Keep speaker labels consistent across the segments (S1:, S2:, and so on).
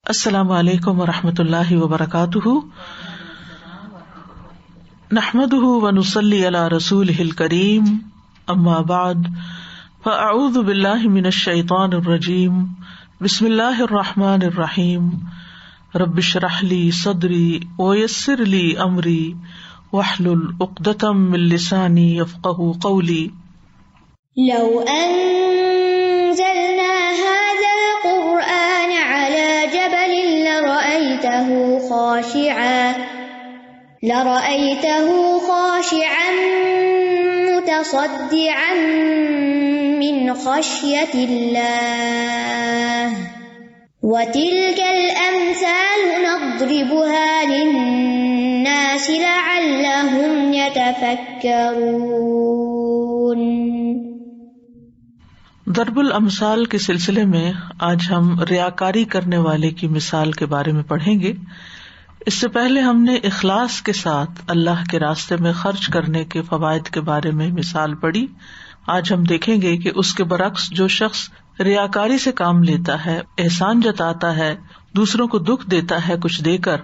S1: السلام علیکم ورحمۃ اللہ وبرکاتہ، نحمده ونصلی علی رسولہ الکریم، اما بعد فاعوذ باللہ من الشیطان الرجیم، بسم اللہ الرحمن الرحیم، رب اشرح لی صدری ویسر لی امری واحلل عقدۃ من لسانی یفقهوا قولی۔
S2: لو أنزلنا هذا القرآن على جبل لرأيته خاشعا متصدعا من خشية الله وتلك الأمثال نضربها للناس لعلهم يتفكرون۔
S1: ضرب الامثال کے سلسلے میں آج ہم ریاکاری کرنے والے کی مثال کے بارے میں پڑھیں گے۔ اس سے پہلے ہم نے اخلاص کے ساتھ اللہ کے راستے میں خرچ کرنے کے فوائد کے بارے میں مثال پڑھی۔ آج ہم دیکھیں گے کہ اس کے برعکس جو شخص ریاکاری سے کام لیتا ہے، احسان جتاتا ہے، دوسروں کو دکھ دیتا ہے کچھ دے کر،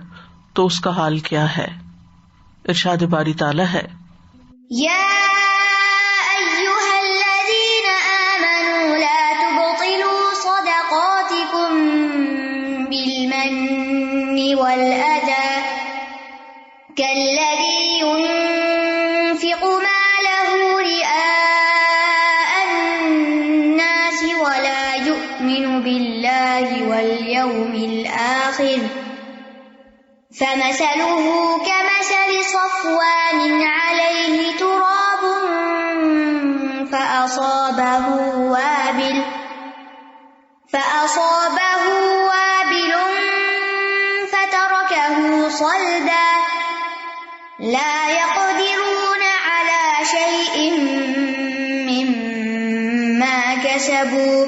S1: تو اس کا حال کیا ہے۔ ارشاد باری تعالیٰ ہے،
S2: یا ایھا الذین آمنوا لا تبطلوا صدقاتکم بالمن والأذى كالذي ينفق ماله رئاء الناس ولا يؤمن بالله واليوم الآخر فمثله كمثل صفوان عليه تراب فأصابه وابل فتركه صلدا لا يقدرون على شيء مما كسبوا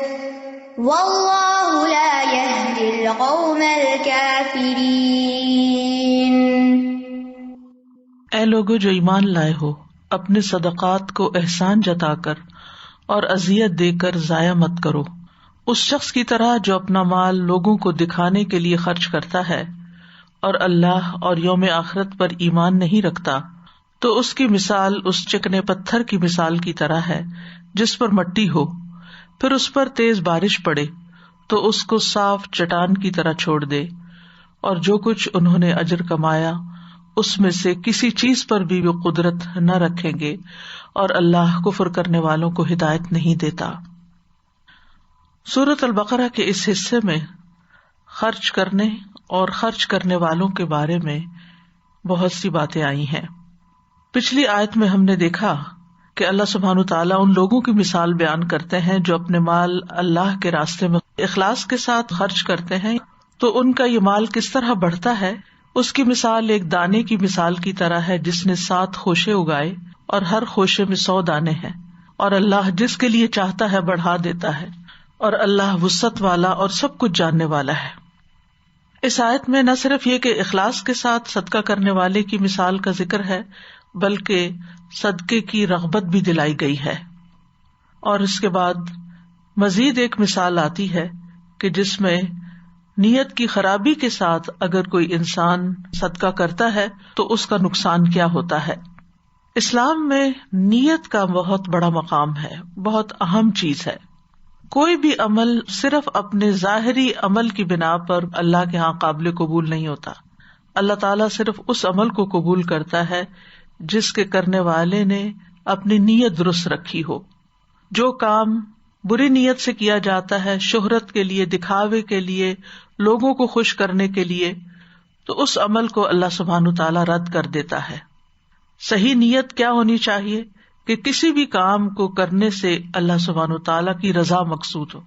S2: والله لا يهدي القوم الكافرين۔
S1: اے لوگو جو ایمان لائے ہو، اپنے صدقات کو احسان جتا کر اور اذیت دے کر ضائع مت کرو، اس شخص کی طرح جو اپنا مال لوگوں کو دکھانے کے لیے خرچ کرتا ہے اور اللہ اور یوم آخرت پر ایمان نہیں رکھتا، تو اس کی مثال اس چکنے پتھر کی مثال کی طرح ہے جس پر مٹی ہو، پھر اس پر تیز بارش پڑے تو اس کو صاف چٹان کی طرح چھوڑ دے، اور جو کچھ انہوں نے اجر کمایا اس میں سے کسی چیز پر بھی وہ قدرت نہ رکھیں گے، اور اللہ کفر کرنے والوں کو ہدایت نہیں دیتا۔ سورۃ البقرہ کے اس حصے میں خرچ کرنے اور خرچ کرنے والوں کے بارے میں بہت سی باتیں آئی ہیں۔ پچھلی آیت میں ہم نے دیکھا کہ اللہ سبحانہ تعالیٰ ان لوگوں کی مثال بیان کرتے ہیں جو اپنے مال اللہ کے راستے میں اخلاص کے ساتھ خرچ کرتے ہیں، تو ان کا یہ مال کس طرح بڑھتا ہے۔ اس کی مثال ایک دانے کی مثال کی طرح ہے جس نے 7 خوشے اگائے اور ہر خوشے میں 100 دانے ہیں، اور اللہ جس کے لیے چاہتا ہے بڑھا دیتا ہے، اور اللہ وسعت والا اور سب کچھ جاننے والا ہے۔ اس آیت میں نہ صرف یہ کہ اخلاص کے ساتھ صدقہ کرنے والے کی مثال کا ذکر ہے، بلکہ صدقے کی رغبت بھی دلائی گئی ہے، اور اس کے بعد مزید ایک مثال آتی ہے کہ جس میں نیت کی خرابی کے ساتھ اگر کوئی انسان صدقہ کرتا ہے تو اس کا نقصان کیا ہوتا ہے۔ اسلام میں نیت کا بہت بڑا مقام ہے، بہت اہم چیز ہے۔ کوئی بھی عمل صرف اپنے ظاہری عمل کی بنا پر اللہ کے ہاں قابل قبول نہیں ہوتا۔ اللہ تعالیٰ صرف اس عمل کو قبول کرتا ہے جس کے کرنے والے نے اپنی نیت درست رکھی ہو۔ جو کام بری نیت سے کیا جاتا ہے، شہرت کے لیے، دکھاوے کے لیے، لوگوں کو خوش کرنے کے لیے، تو اس عمل کو اللہ سبحانہ تعالیٰ رد کر دیتا ہے۔ صحیح نیت کیا ہونی چاہیے کہ کسی بھی کام کو کرنے سے اللہ سبحانہ تعالیٰ کی رضا مقصود ہو۔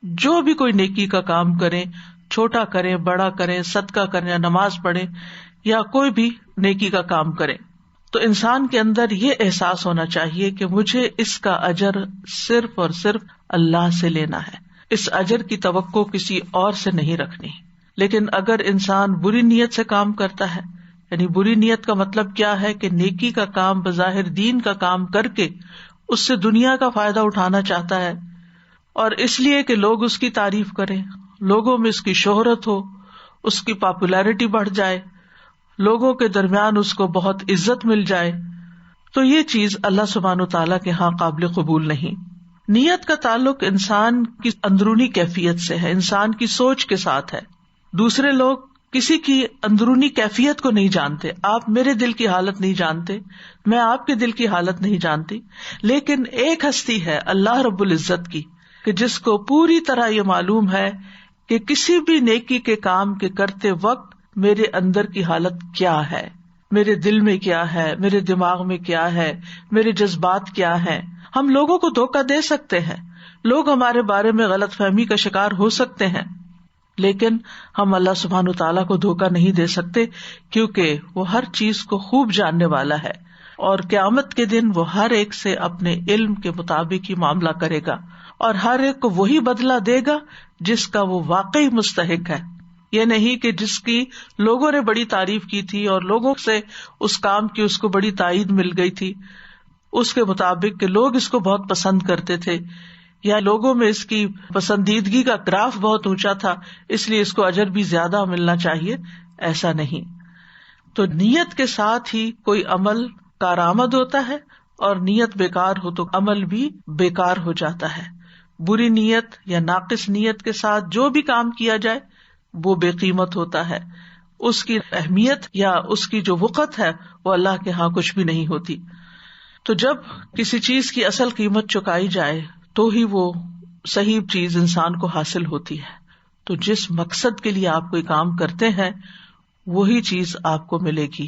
S1: جو بھی کوئی نیکی کا کام کریں، چھوٹا کریں، بڑا کریں، صدقہ کریں یا نماز پڑھیں یا کوئی بھی نیکی کا کام کریں، تو انسان کے اندر یہ احساس ہونا چاہیے کہ مجھے اس کا اجر صرف اور صرف اللہ سے لینا ہے، اس اجر کی توقع کسی اور سے نہیں رکھنی۔ لیکن اگر انسان بری نیت سے کام کرتا ہے، یعنی بری نیت کا مطلب کیا ہے کہ نیکی کا کام بظاہر دین کا کام کر کے اس سے دنیا کا فائدہ اٹھانا چاہتا ہے، اور اس لیے کہ لوگ اس کی تعریف کریں، لوگوں میں اس کی شہرت ہو، اس کی پاپولیرٹی بڑھ جائے، لوگوں کے درمیان اس کو بہت عزت مل جائے، تو یہ چیز اللہ سبحانہ تعالیٰ کے ہاں قابل قبول نہیں۔ نیت کا تعلق انسان کی اندرونی کیفیت سے ہے، انسان کی سوچ کے ساتھ ہے۔ دوسرے لوگ کسی کی اندرونی کیفیت کو نہیں جانتے، آپ میرے دل کی حالت نہیں جانتے، میں آپ کے دل کی حالت نہیں جانتی، لیکن ایک ہستی ہے اللہ رب العزت کی کہ جس کو پوری طرح یہ معلوم ہے کہ کسی بھی نیکی کے کام کے کرتے وقت میرے اندر کی حالت کیا ہے، میرے دل میں کیا ہے، میرے دماغ میں کیا ہے، میرے جذبات کیا ہیں۔ ہم لوگوں کو دھوکہ دے سکتے ہیں، لوگ ہمارے بارے میں غلط فہمی کا شکار ہو سکتے ہیں، لیکن ہم اللہ سبحانہ تعالیٰ کو دھوکہ نہیں دے سکتے، کیونکہ وہ ہر چیز کو خوب جاننے والا ہے، اور قیامت کے دن وہ ہر ایک سے اپنے علم کے مطابق ہی معاملہ کرے گا، اور ہر ایک کو وہی بدلہ دے گا جس کا وہ واقعی مستحق ہے۔ یہ نہیں کہ جس کی لوگوں نے بڑی تعریف کی تھی اور لوگوں سے اس کام کی اس کو بڑی تائید مل گئی تھی، اس کے مطابق کہ لوگ اس کو بہت پسند کرتے تھے، یا لوگوں میں اس کی پسندیدگی کا گراف بہت اونچا تھا اس لیے اس کو اجر بھی زیادہ ملنا چاہیے، ایسا نہیں۔ تو نیت کے ساتھ ہی کوئی عمل کارآمد ہوتا ہے، اور نیت بیکار ہو تو عمل بھی بیکار ہو جاتا ہے۔ بری نیت یا ناقص نیت کے ساتھ جو بھی کام کیا جائے وہ بے قیمت ہوتا ہے، اس کی اہمیت یا اس کی جو وقت ہے وہ اللہ کے ہاں کچھ بھی نہیں ہوتی۔ تو جب کسی چیز کی اصل قیمت چکائی جائے تو ہی وہ صحیح چیز انسان کو حاصل ہوتی ہے۔ تو جس مقصد کے لیے آپ کوئی کام کرتے ہیں وہی چیز آپ کو ملے گی۔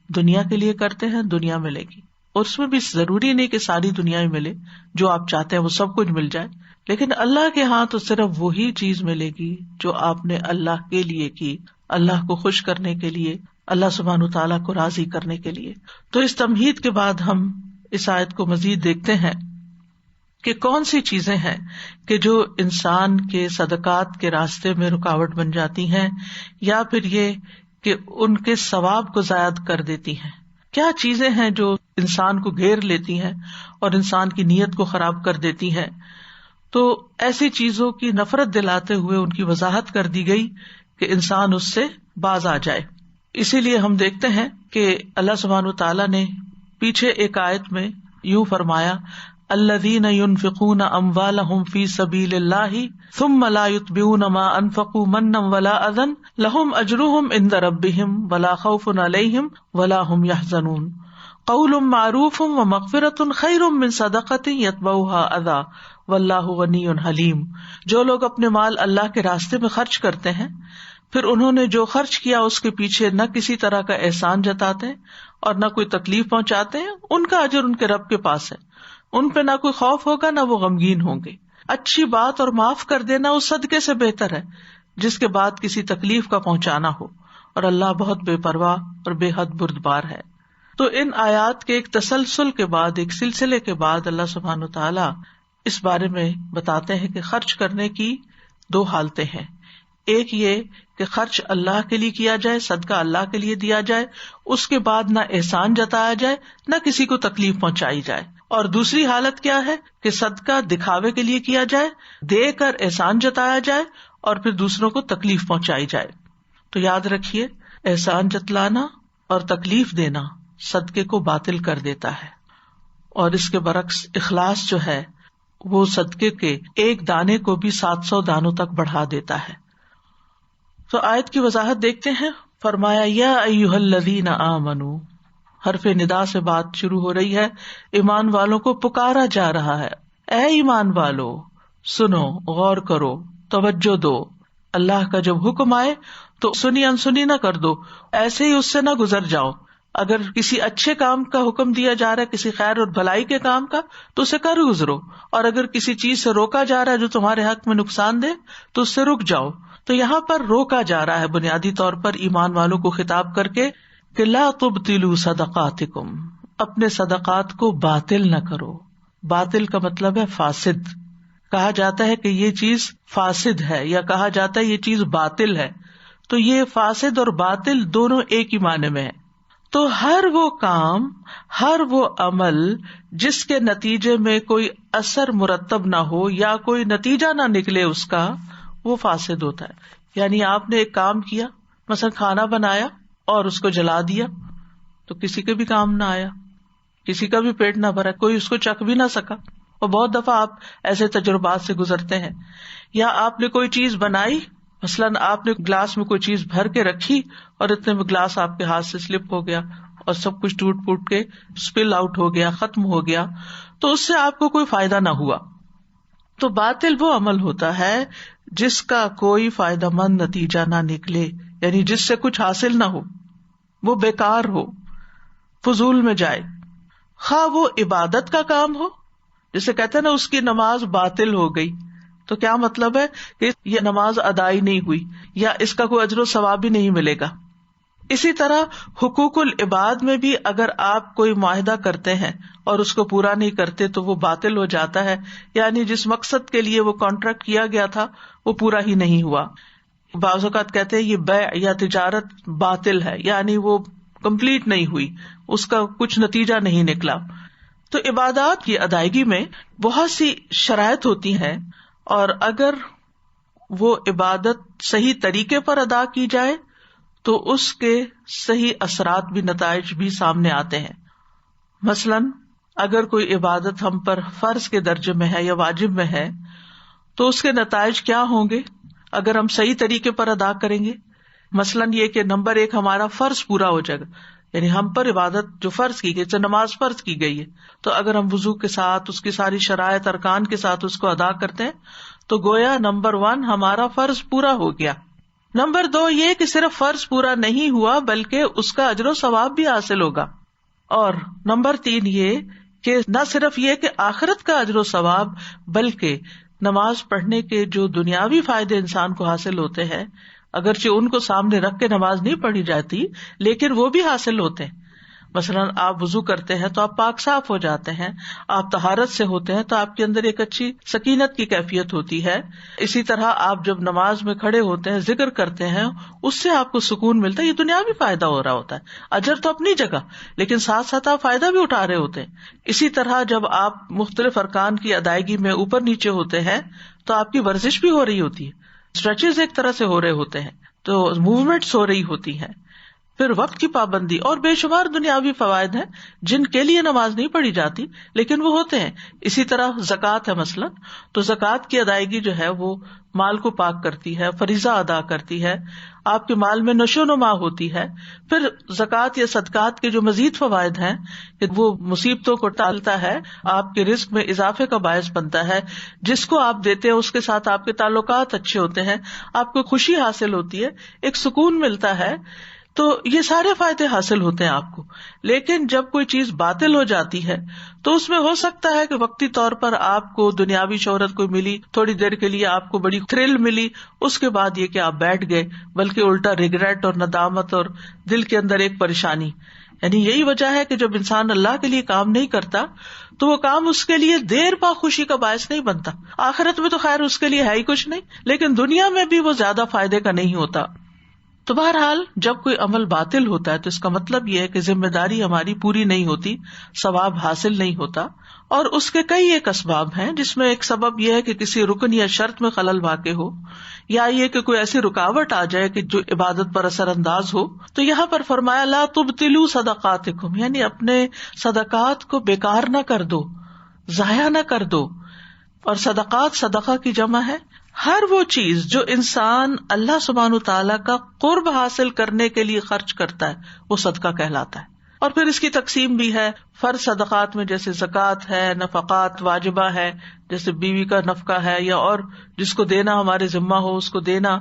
S1: دنیا کے لیے کرتے ہیں، دنیا ملے گی، اور اس میں بھی ضروری نہیں کہ ساری دنیا ہی ملے، جو آپ چاہتے ہیں وہ سب کچھ مل جائے، لیکن اللہ کے ہاں تو صرف وہی چیز ملے گی جو آپ نے اللہ کے لیے کی، اللہ کو خوش کرنے کے لیے، اللہ سبحانہ تعالیٰ کو راضی کرنے کے لیے۔ تو اس تمہید کے بعد ہم اس آیت کو مزید دیکھتے ہیں کہ کون سی چیزیں ہیں کہ جو انسان کے صدقات کے راستے میں رکاوٹ بن جاتی ہیں، یا پھر یہ کہ ان کے ثواب کو زائد کر دیتی ہیں۔ کیا چیزیں ہیں جو انسان کو گھیر لیتی ہیں اور انسان کی نیت کو خراب کر دیتی ہیں؟ تو ایسی چیزوں کی نفرت دلاتے ہوئے ان کی وضاحت کر دی گئی کہ انسان اس سے باز آ جائے۔ اسی لیے ہم دیکھتے ہیں کہ اللہ سبحانہ تعالیٰ نے پیچھے ایک آیت میں یوں فرمایا، الذین ينفقون اموالهم فی سبیل اللہ ثم لا یتبعون ما انفقوا منا ولا اذى لهم اجرهم عند ربهم ولا خوف علیہم ولا هم يحزنون قول معروف ومغفرۃ خیر من صدقۃ یتبعها اذى واللہ غنی حلیم۔ جو لوگ اپنے مال اللہ کے راستے میں خرچ کرتے ہیں، پھر انہوں نے جو خرچ کیا اس کے پیچھے نہ کسی طرح کا احسان جتاتے اور نہ کوئی تکلیف پہنچاتے ہیں، ان کا اجر ان کے رب کے پاس ہے، ان پہ نہ کوئی خوف ہوگا نہ وہ غمگین ہوں گے۔ اچھی بات اور معاف کر دینا اس صدقے سے بہتر ہے جس کے بعد کسی تکلیف کا پہنچانا ہو، اور اللہ بہت بے پرواہ اور بے حد بردبار ہے۔ تو ان آیات کے ایک تسلسل کے بعد، ایک سلسلے کے بعد اللہ سبحانہ تعالیٰ اس بارے میں بتاتے ہیں کہ خرچ کرنے کی دو حالتیں ہیں۔ ایک یہ کہ خرچ اللہ کے لیے کیا جائے، صدقہ اللہ کے لیے دیا جائے، اس کے بعد نہ احسان جتایا جائے نہ کسی کو تکلیف پہنچائی جائے۔ اور دوسری حالت کیا ہے کہ صدقہ دکھاوے کے لیے کیا جائے، دے کر احسان جتایا جائے اور پھر دوسروں کو تکلیف پہنچائی جائے۔ تو یاد رکھیے، احسان جتلانا اور تکلیف دینا صدقے کو باطل کر دیتا ہے، اور اس کے برعکس اخلاص جو ہے وہ صدقے کے ایک دانے کو بھی 700 دانوں تک بڑھا دیتا ہے۔ تو آیت کی وضاحت دیکھتے ہیں۔ فرمایا یا ایھا الذین آمنوا، حرف ندا سے بات شروع ہو رہی ہے، ایمان والوں کو پکارا جا رہا ہے، اے ایمان والو سنو، غور کرو، توجہ دو۔ اللہ کا جب حکم آئے تو سنی انسنی نہ کر دو، ایسے ہی اس سے نہ گزر جاؤ۔ اگر کسی اچھے کام کا حکم دیا جا رہا ہے، کسی خیر اور بھلائی کے کام کا، تو اسے کر گزرو، اور اگر کسی چیز سے روکا جا رہا ہے جو تمہارے حق میں نقصان دے تو اس سے رک جاؤ۔ تو یہاں پر روکا جا رہا ہے بنیادی طور پر ایمان والوں کو خطاب کر کے کہ لا تبطلوا صدقاتکم، اپنے صدقات کو باطل نہ کرو۔ باطل کا مطلب ہے فاسد۔ کہا جاتا ہے کہ یہ چیز فاسد ہے، یا کہا جاتا ہے یہ چیز باطل ہے، تو یہ فاسد اور باطل دونوں ایک ہی معنی میں ہے۔ تو ہر وہ کام، ہر وہ عمل جس کے نتیجے میں کوئی اثر مرتب نہ ہو یا کوئی نتیجہ نہ نکلے اس کا، وہ فاسد ہوتا ہے۔ یعنی آپ نے ایک کام کیا، مثلا کھانا بنایا اور اس کو جلا دیا تو کسی کے بھی کام نہ آیا، کسی کا بھی پیٹ نہ بھرا، کوئی اس کو چکھ بھی نہ سکا. اور بہت دفعہ آپ ایسے تجربات سے گزرتے ہیں. یا آپ نے کوئی چیز بنائی، مثلاً آپ نے گلاس میں کوئی چیز بھر کے رکھی اور اتنے میں گلاس آپ کے ہاتھ سے سلپ ہو گیا اور سب کچھ ٹوٹ پوٹ کے اسپل آؤٹ ہو گیا، ختم ہو گیا، تو اس سے آپ کو کوئی فائدہ نہ ہوا. تو باطل وہ عمل ہوتا ہے جس کا کوئی فائدہ مند نتیجہ نہ نکلے، یعنی جس سے کچھ حاصل نہ ہو، وہ بیکار ہو، فضول میں جائے. خواہ وہ عبادت کا کام ہو، جسے کہتے ہیں نا اس کی نماز باطل ہو گئی، تو کیا مطلب ہے کہ یہ نماز ادائی نہیں ہوئی یا اس کا کوئی اجر و ثواب بھی نہیں ملے گا. اسی طرح حقوق العباد میں بھی اگر آپ کوئی معاہدہ کرتے ہیں اور اس کو پورا نہیں کرتے تو وہ باطل ہو جاتا ہے، یعنی جس مقصد کے لیے وہ کانٹریکٹ کیا گیا تھا وہ پورا ہی نہیں ہوا. بعض اوقات کہتے ہیں یہ بیع یا تجارت باطل ہے، یعنی وہ کمپلیٹ نہیں ہوئی، اس کا کچھ نتیجہ نہیں نکلا. تو عبادات کی ادائیگی میں بہت سی شرائط ہوتی ہیں، اور اگر وہ عبادت صحیح طریقے پر ادا کی جائے تو اس کے صحیح اثرات بھی، نتائج بھی سامنے آتے ہیں. مثلاً اگر کوئی عبادت ہم پر فرض کے درجے میں ہے یا واجب میں ہے تو اس کے نتائج کیا ہوں گے اگر ہم صحیح طریقے پر ادا کریں گے. مثلاً یہ کہ نمبر 1 ہمارا فرض پورا ہو جائے گا، یعنی ہم پر عبادت جو فرض کی گئی، جیسے نماز فرض کی گئی ہے، تو اگر ہم وضو کے ساتھ اس کی ساری شرائط ارکان کے ساتھ اس کو ادا کرتے ہیں تو گویا نمبر 1 ہمارا فرض پورا ہو گیا. نمبر 2 یہ کہ صرف فرض پورا نہیں ہوا بلکہ اس کا اجر و ثواب بھی حاصل ہوگا. اور نمبر 3 یہ کہ نہ صرف یہ کہ آخرت کا اجر و ثواب بلکہ نماز پڑھنے کے جو دنیاوی فائدے انسان کو حاصل ہوتے ہیں، اگرچہ ان کو سامنے رکھ کے نماز نہیں پڑھی جاتی لیکن وہ بھی حاصل ہوتے ہیں. مثلاً آپ وضو کرتے ہیں تو آپ پاک صاف ہو جاتے ہیں، آپ طہارت سے ہوتے ہیں تو آپ کے اندر ایک اچھی سکینت کی کیفیت ہوتی ہے. اسی طرح آپ جب نماز میں کھڑے ہوتے ہیں، ذکر کرتے ہیں، اس سے آپ کو سکون ملتا ہے. یہ دنیاوی فائدہ ہو رہا ہوتا ہے، اجر تو اپنی جگہ، لیکن ساتھ ساتھ آپ فائدہ بھی اٹھا رہے ہوتے ہیں. اسی طرح جب آپ مختلف ارکان کی ادائیگی میں اوپر نیچے ہوتے ہیں تو آپ کی ورزش بھی ہو رہی ہوتی ہے، اسٹریچز ایک طرح سے ہو رہے ہوتے ہیں، تو موومنٹس ہو رہی ہوتی ہیں. پھر وقت کی پابندی اور بے شمار دنیاوی فوائد ہیں جن کے لیے نماز نہیں پڑھی جاتی لیکن وہ ہوتے ہیں. اسی طرح زکوٰۃ ہے مثلاً، تو زکوٰۃ کی ادائیگی جو ہے وہ مال کو پاک کرتی ہے، فریضہ ادا کرتی ہے، آپ کے مال میں نشو و نما ہوتی ہے. پھر زکوٰۃ یا صدقات کے جو مزید فوائد ہیں کہ وہ مصیبتوں کو ٹالتا ہے، آپ کے رزق میں اضافے کا باعث بنتا ہے، جس کو آپ دیتے ہیں اس کے ساتھ آپ کے تعلقات اچھے ہوتے ہیں، آپ کو خوشی حاصل ہوتی ہے، ایک سکون ملتا ہے. تو یہ سارے فائدے حاصل ہوتے ہیں آپ کو. لیکن جب کوئی چیز باطل ہو جاتی ہے تو اس میں ہو سکتا ہے کہ وقتی طور پر آپ کو دنیاوی شہرت کوئی ملی، تھوڑی دیر کے لیے آپ کو بڑی تھرل ملی، اس کے بعد یہ کہ آپ بیٹھ گئے، بلکہ الٹا ریگریٹ اور ندامت اور دل کے اندر ایک پریشانی. یعنی یہی وجہ ہے کہ جب انسان اللہ کے لیے کام نہیں کرتا تو وہ کام اس کے لیے دیر پا خوشی کا باعث نہیں بنتا. آخرت میں تو خیر اس کے لیے ہے ہی کچھ نہیں، لیکن دنیا میں بھی وہ زیادہ فائدے کا نہیں ہوتا. تو بہرحال جب کوئی عمل باطل ہوتا ہے تو اس کا مطلب یہ ہے کہ ذمہ داری ہماری پوری نہیں ہوتی، ثواب حاصل نہیں ہوتا. اور اس کے کئی ایک اسباب ہیں، جس میں ایک سبب یہ ہے کہ کسی رکن یا شرط میں خلل واقع ہو، یا یہ کہ کوئی ایسی رکاوٹ آ جائے کہ جو عبادت پر اثر انداز ہو. تو یہاں پر فرمایا لا تبطلوا صدقاتکم، یعنی اپنے صدقات کو بیکار نہ کر دو، ضائع نہ کر دو. اور صدقات، صدقہ کی جمع ہے ہر وہ چیز جو انسان اللہ سبحانہ تعالیٰ کا قرب حاصل کرنے کے لیے خرچ کرتا ہے، وہ صدقہ کہلاتا ہے. اور پھر اس کی تقسیم بھی ہے، فرض صدقات میں جیسے زکوٰۃ ہے، نفقات واجبہ ہے جیسے بیوی کا نفقہ ہے، یا اور جس کو دینا ہمارے ذمہ ہو اس کو دینا.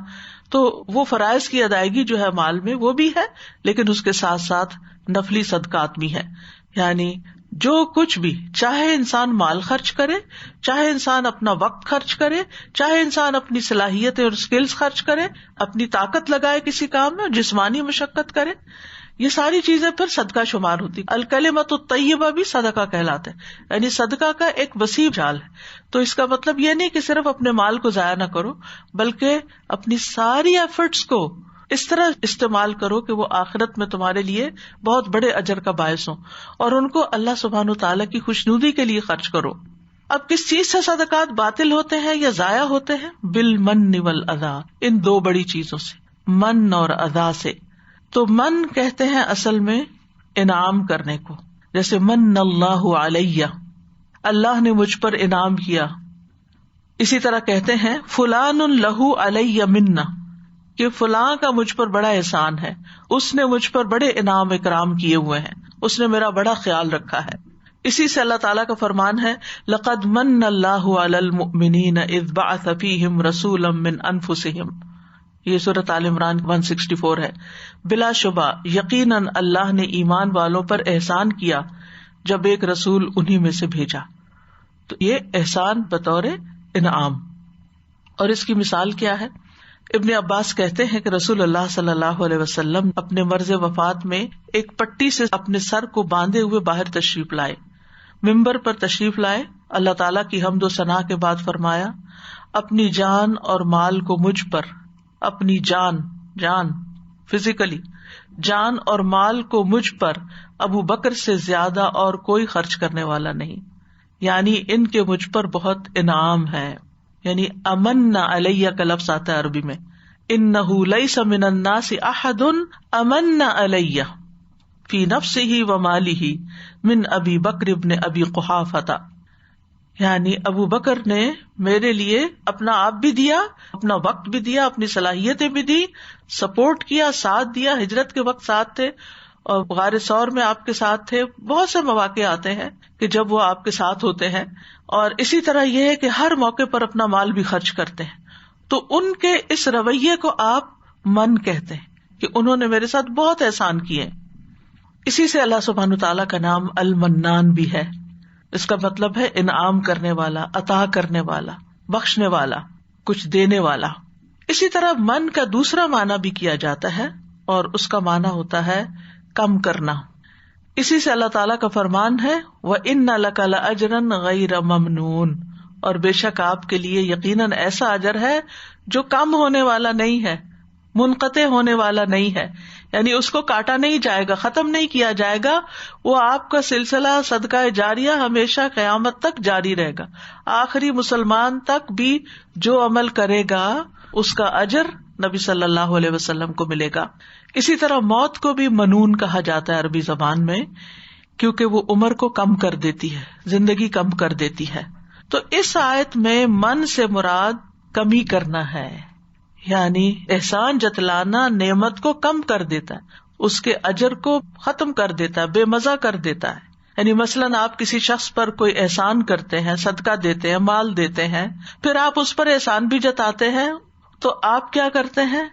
S1: تو وہ فرائض کی ادائیگی جو ہے مال میں وہ بھی ہے، لیکن اس کے ساتھ ساتھ نفلی صدقات بھی ہیں. یعنی جو کچھ بھی، چاہے انسان مال خرچ کرے، چاہے انسان اپنا وقت خرچ کرے، چاہے انسان اپنی صلاحیتیں اور اسکلز خرچ کرے، اپنی طاقت لگائے کسی کام میں، جسمانی مشقت کرے، یہ ساری چیزیں پھر صدقہ شمار ہوتی. الکلمۃ الطیبہ بھی صدقہ کہلاتا ہے، یعنی صدقہ کا ایک وسیع جال ہے. تو اس کا مطلب یہ نہیں کہ صرف اپنے مال کو ضائع نہ کرو، بلکہ اپنی ساری ایفرٹس کو اس طرح استعمال کرو کہ وہ آخرت میں تمہارے لیے بہت بڑے اجر کا باعث ہوں، اور ان کو اللہ سبحانہ تعالیٰ کی خوشنودی کے لیے خرچ کرو. اب کس چیز سے صدقات باطل ہوتے ہیں یا ضائع ہوتے ہیں؟ بالمن والاذی، ان دو بڑی چیزوں سے. من اور ادا سے. تو من کہتے ہیں اصل میں انعام کرنے کو، جیسے من اللہ علیہ، اللہ نے مجھ پر انعام کیا. اسی طرح کہتے ہیں فلان لہ علیہ منہ، کہ فلاں کا مجھ پر بڑا احسان ہے، اس نے مجھ پر بڑے انعام اکرام کیے ہوئے ہیں، اس نے میرا بڑا خیال رکھا ہے. اسی سے اللہ تعالیٰ کا فرمان ہے لقد من اللہ علی المؤمنین اذ بعث فیہم رسولا من انفسہم. یہ سورۃ آل عمران 164 ہے. بلا شبہ یقیناً اللہ نے ایمان والوں پر احسان کیا جب ایک رسول انہی میں سے بھیجا. تو یہ احسان بطور انعام. اور اس کی مثال کیا ہے؟ ابن عباس کہتے ہیں کہ رسول اللہ صلی اللہ علیہ وسلم اپنے مرض وفات میں ایک پٹی سے اپنے سر کو باندھے ہوئے باہر تشریف لائے، ممبر پر تشریف لائے، اللہ تعالیٰ کی حمد و ثنا کے بعد فرمایا اپنی جان اور مال کو مجھ پر، اپنی جان فزیکلی جان اور مال کو مجھ پر ابو بکر سے زیادہ اور کوئی خرچ کرنے والا نہیں، یعنی ان کے مجھ پر بہت انعام ہے. یعنی امن علیہ کا لفظ آتا ہے عربی میں، انہ لیس من الناس احد امن علیہ فی نفسہ ومالہ من ابی بکر ابن ابی قحافہ. یعنی ابو بکر نے میرے لیے اپنا آپ بھی دیا، اپنا وقت بھی دیا، اپنی صلاحیتیں بھی دی، سپورٹ کیا، ساتھ دیا، ہجرت کے وقت ساتھ تھے اور غار ثور میں آپ کے ساتھ تھے. بہت سے مواقع آتے ہیں کہ جب وہ آپ کے ساتھ ہوتے ہیں. اور اسی طرح یہ ہے کہ ہر موقع پر اپنا مال بھی خرچ کرتے ہیں. تو ان کے اس رویے کو آپ من کہتے ہیں کہ انہوں نے میرے ساتھ بہت احسان کیے. اسی سے اللہ سبحانہ تعالیٰ کا نام المنان بھی ہے. اس کا مطلب ہے انعام کرنے والا، عطا کرنے والا، بخشنے والا، کچھ دینے والا. اسی طرح من کا دوسرا معنی بھی کیا جاتا ہے اور اس کا معنی ہوتا ہے کم کرنا. اسی سے اللہ تعالیٰ کا فرمان ہے وَإِنَّ لَكَ لَأَجْرًا غَيْرَ مَمْنُونٍ، اور بے شک آپ کے لیے یقیناً ایسا اجر ہے جو کم ہونے والا نہیں ہے، منقطع ہونے والا نہیں ہے. یعنی اس کو کاٹا نہیں جائے گا، ختم نہیں کیا جائے گا. وہ آپ کا سلسلہ صدقہ جاریہ ہمیشہ قیامت تک جاری رہے گا. آخری مسلمان تک بھی جو عمل کرے گا اس کا اجر نبی صلی اللہ علیہ وسلم کو ملے گا. اسی طرح موت کو بھی منون کہا جاتا ہے عربی زبان میں، کیونکہ وہ عمر کو کم کر دیتی ہے، زندگی کم کر دیتی ہے. تو اس آیت میں من سے مراد کمی کرنا ہے، یعنی احسان جتلانا نعمت کو کم کر دیتا ہے، اس کے اجر کو ختم کر دیتا ہے، بے مزہ کر دیتا ہے. یعنی مثلاً آپ کسی شخص پر کوئی احسان کرتے ہیں، صدقہ دیتے ہیں، مال دیتے ہیں، پھر آپ اس پر احسان بھی جتاتے ہیں، تو آپ کیا کرتے ہیں؟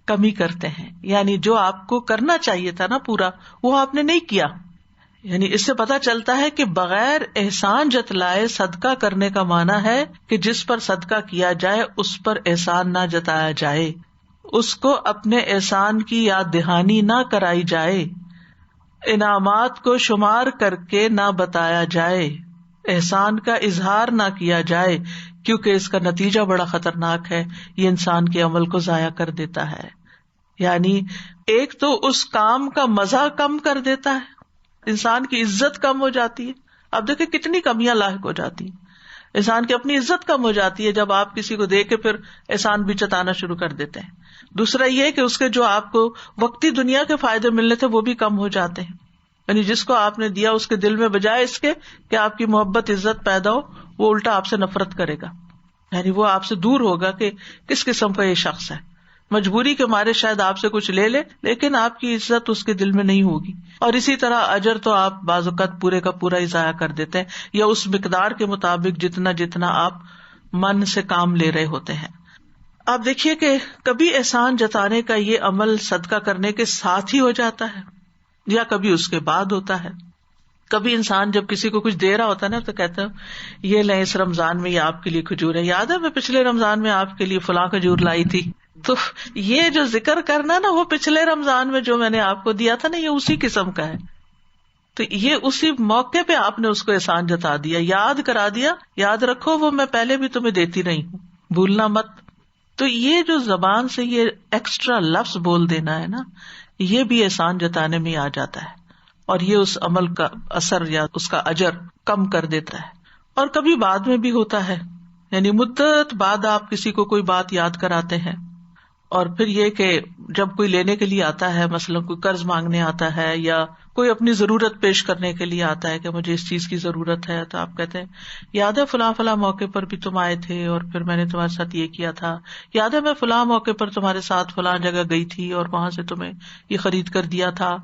S1: کمی کرتے ہیں. یعنی جو آپ کو کرنا چاہیے تھا نا پورا، وہ آپ نے نہیں کیا. یعنی اس سے پتہ چلتا ہے کہ بغیر احسان جتلائے صدقہ کرنے کا معنی ہے کہ جس پر صدقہ کیا جائے اس پر احسان نہ جتایا جائے، اس کو اپنے احسان کی یاد دہانی نہ کرائی جائے، انعامات کو شمار کر کے نہ بتایا جائے، احسان کا اظہار نہ کیا جائے، کیونکہ اس کا نتیجہ بڑا خطرناک ہے، یہ انسان کے عمل کو ضائع کر دیتا ہے. یعنی ایک تو اس کام کا مزہ کم کر دیتا ہے، انسان کی عزت کم ہو جاتی ہے. اب دیکھیں کتنی کمیاں لاحق ہو جاتی ہیں، انسان کی اپنی عزت کم ہو جاتی ہے جب آپ کسی کو دے کے پھر احسان بھی جتانا شروع کر دیتے ہیں. دوسرا یہ کہ اس کے جو آپ کو وقتی دنیا کے فائدے ملنے تھے وہ بھی کم ہو جاتے ہیں. یعنی جس کو آپ نے دیا اس کے دل میں بجائے اس کے کہ آپ کی محبت عزت پیدا ہو، وہ الٹا آپ سے نفرت کرے گا. یعنی وہ آپ سے دور ہوگا کہ کس قسم کا یہ شخص ہے، مجبوری کے مارے شاید آپ سے کچھ لے لے لیکن آپ کی عزت اس کے دل میں نہیں ہوگی. اور اسی طرح اجر تو آپ بعض اوقات پورے کا پورا ہی ضائع کر دیتے ہیں، یا اس مقدار کے مطابق جتنا آپ من سے کام لے رہے ہوتے ہیں. آپ دیکھیے کہ کبھی احسان جتانے کا یہ عمل صدقہ کرنے کے ساتھ ہی ہو جاتا ہے یا کبھی اس کے بعد ہوتا ہے. کبھی انسان جب کسی کو کچھ دے رہا ہوتا ہے نا تو کہتا ہے یہ لیں اس رمضان میں یہ آپ کے لیے کھجور ہے، یاد ہے میں پچھلے رمضان میں آپ کے لیے فلاں کھجور لائی تھی. تو یہ جو ذکر کرنا نا وہ پچھلے رمضان میں جو میں نے آپ کو دیا تھا نا، یہ اسی قسم کا ہے. تو یہ اسی موقع پہ آپ نے اس کو احسان جتا دیا، یاد کرا دیا، یاد رکھو وہ میں پہلے بھی تمہیں دیتی رہی ہوں، بھولنا مت. تو یہ جو زبان سے یہ ایکسٹرا لفظ بول دینا ہے نا، یہ بھی احسان جتانے میں آ جاتا ہے، اور یہ اس عمل کا اثر یا اس کا اجر کم کر دیتا ہے. اور کبھی بعد میں بھی ہوتا ہے، یعنی مدت بعد آپ کسی کو کوئی بات یاد کراتے ہیں اور پھر یہ کہ جب کوئی لینے کے لیے آتا ہے، مثلا کوئی قرض مانگنے آتا ہے یا کوئی اپنی ضرورت پیش کرنے کے لیے آتا ہے کہ مجھے اس چیز کی ضرورت ہے، تو آپ کہتے ہیں یاد ہے فلاں فلاں موقع پر بھی تم آئے تھے اور پھر میں نے تمہارے ساتھ یہ کیا تھا، یاد ہے میں فلاں موقع پر تمہارے ساتھ فلاں جگہ گئی تھی اور وہاں سے تمہیں یہ خرید کر دیا تھا،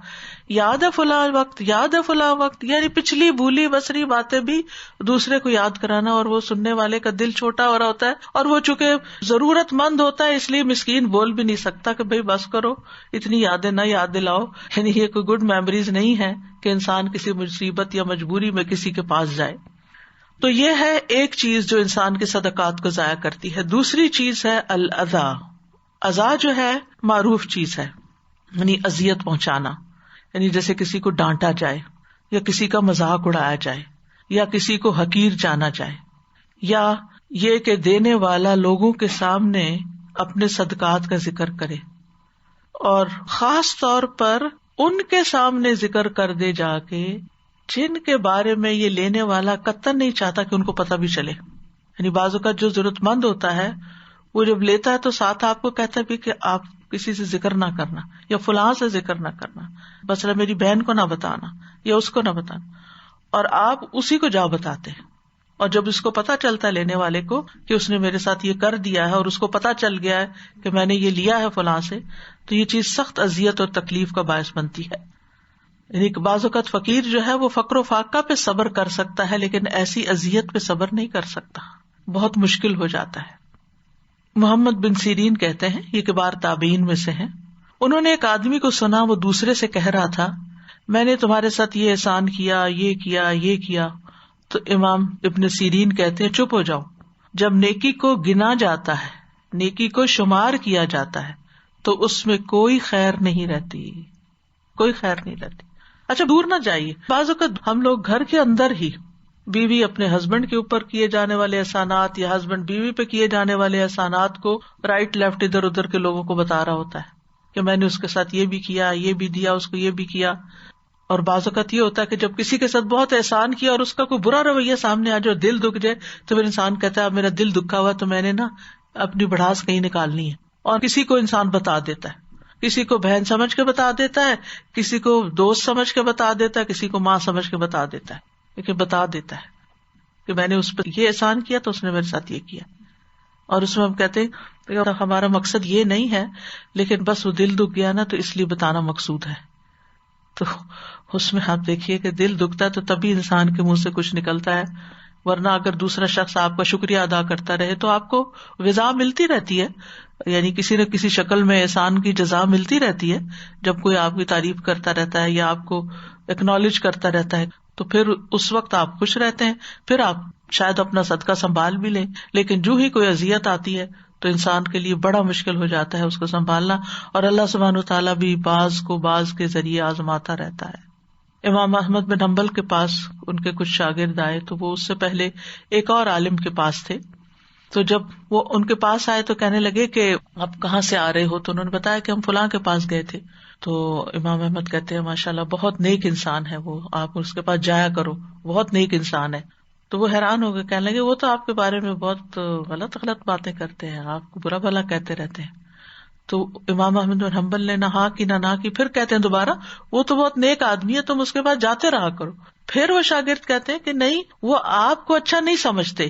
S1: یاد ہے فلاں وقت، یاد ہے فلاں وقت. یعنی پچھلی بھولی بسری باتیں بھی دوسرے کو یاد کرانا. اور وہ سننے والے کا دل چھوٹا ہو رہا ہوتا ہے اور وہ چونکہ ضرورت مند ہوتا ہے اس لیے مسکین بول بھی نہیں سکتا کہ بھائی بس کرو، اتنی یادیں نہ یاد دلاؤ. یعنی یہ کوئی گڈ میموریز نہیں ہے کہ انسان کسی مصیبت یا مجبوری میں کسی کے پاس جائے. تو یہ ہے ایک چیز جو انسان کے صدقات کو ضائع کرتی ہے. دوسری چیز ہے الاذا. اذا جو ہے معروف چیز ہے، یعنی اذیت پہنچانا، یعنی جیسے کسی کو ڈانٹا جائے یا کسی کا مذاق اڑایا جائے یا کسی کو حقیر جانا جائے، یا یہ کہ دینے والا لوگوں کے سامنے اپنے صدقات کا ذکر کرے اور خاص طور پر ان کے سامنے ذکر کر دے جا کے جن کے بارے میں یہ لینے والا قطعاً نہیں چاہتا کہ ان کو پتہ بھی چلے. یعنی بعض اوقات جو ضرورت مند ہوتا ہے وہ جب لیتا ہے تو ساتھ آپ کو کہتا بھی کہ آپ کسی سے ذکر نہ کرنا یا فلاں سے ذکر نہ کرنا، مثلا میری بہن کو نہ بتانا یا اس کو نہ بتانا، اور آپ اسی کو جا بتاتے ہیں. اور جب اس کو پتا چلتا ہے لینے والے کو کہ اس نے میرے ساتھ یہ کر دیا ہے اور اس کو پتا چل گیا ہے کہ میں نے یہ لیا ہے فلاں سے، تو یہ چیز سخت اذیت اور تکلیف کا باعث بنتی ہے. یعنی بعض اوقات فقیر جو ہے وہ فقر و فاقہ پہ صبر کر سکتا ہے لیکن ایسی اذیت پہ صبر نہیں کر سکتا، بہت مشکل ہو جاتا ہے. محمد بن سیرین کہتے ہیں، یہ کبار تابعین میں سے ہیں، انہوں نے ایک آدمی کو سنا وہ دوسرے سے کہہ رہا تھا میں نے تمہارے ساتھ یہ احسان کیا، یہ کیا، یہ کیا. تو امام ابن سیرین کہتے ہیں چپ ہو جاؤ. جب نیکی کو گنا جاتا ہے، نیکی کو شمار کیا جاتا ہے تو اس میں کوئی خیر نہیں رہتی، کوئی خیر نہیں رہتی. اچھا دور نہ جائیے، بعض اوقات ہم لوگ گھر کے اندر ہی بیوی اپنے ہسبینڈ کے اوپر کیے جانے والے احسانات یا ہسبینڈ بیوی پہ کیے جانے والے احسانات کو رائٹ لیفٹ ادھر ادھر کے لوگوں کو بتا رہا ہوتا ہے کہ میں نے اس کے ساتھ یہ بھی کیا، یہ بھی دیا، اس کو یہ بھی کیا. اور بعض اوقات یہ ہوتا ہے کہ جب کسی کے ساتھ بہت احسان کیا اور اس کا کوئی برا رویہ سامنے آ جائے اور دل دکھ جائے تو پھر انسان کہتا ہے اب میرا دل دکھا ہوا تو میں نے نا اپنی بڑھاس کہیں نکالنی ہے. اور کسی کو انسان بتا دیتا ہے، کسی کو بہن سمجھ کے بتا دیتا ہے، کسی کو دوست سمجھ کے بتا دیتا ہے، کسی کو ماں سمجھ کے بتا دیتا ہے، لیکن بتا دیتا ہے کہ میں نے اس پر یہ احسان کیا تو اس نے میرے ساتھ یہ کیا. اور اس میں ہم کہتے ہیں ہمارا مقصد یہ نہیں ہے لیکن بس وہ دل دکھ گیا نا تو اس لیے بتانا مقصود ہے. تو اس میں آپ دیکھیے کہ دل دکھتا ہے تو تبھی انسان کے منہ سے کچھ نکلتا ہے، ورنہ اگر دوسرا شخص آپ کا شکریہ ادا کرتا رہے تو آپ کو غذا ملتی رہتی ہے، یعنی کسی نہ کسی شکل میں احسان کی جزا ملتی رہتی ہے. جب کوئی آپ کی تعریف کرتا رہتا ہے یا آپ کو ایکنالج کرتا رہتا ہے تو پھر اس وقت آپ خوش رہتے ہیں، پھر آپ شاید اپنا صدقہ سنبھال بھی لیں. لیکن جو ہی کوئی اذیت آتی ہے تو انسان کے لیے بڑا مشکل ہو جاتا ہے اس کو سنبھالنا، اور اللہ سبحانہ وتعالیٰ بھی بعض کو بعض کے ذریعے آزماتا رہتا ہے. امام احمد بن حنبل کے پاس ان کے کچھ شاگرد آئے تو وہ اس سے پہلے ایک اور عالم کے پاس تھے. تو جب وہ ان کے پاس آئے تو کہنے لگے کہ آپ کہاں سے آ رہے ہو؟ تو انہوں نے بتایا کہ ہم فلاں کے پاس گئے تھے. تو امام احمد کہتے ہیں ماشاءاللہ بہت نیک انسان ہے وہ، آپ اس کے پاس جایا کرو، بہت نیک انسان ہے. تو وہ حیران ہو گئے، کہنے لگے وہ تو آپ کے بارے میں بہت غلط باتیں کرتے ہیں، آپ کو برا بھلا کہتے رہتے ہیں. تو امام احمد بن حنبل نے نہ ہاں کی نہ کی، پھر کہتے ہیں دوبارہ وہ تو بہت نیک آدمی ہے، تم اس کے پاس جاتے رہا کرو. پھر وہ شاگرد کہتے ہیں کہ نہیں وہ آپ کو اچھا نہیں سمجھتے.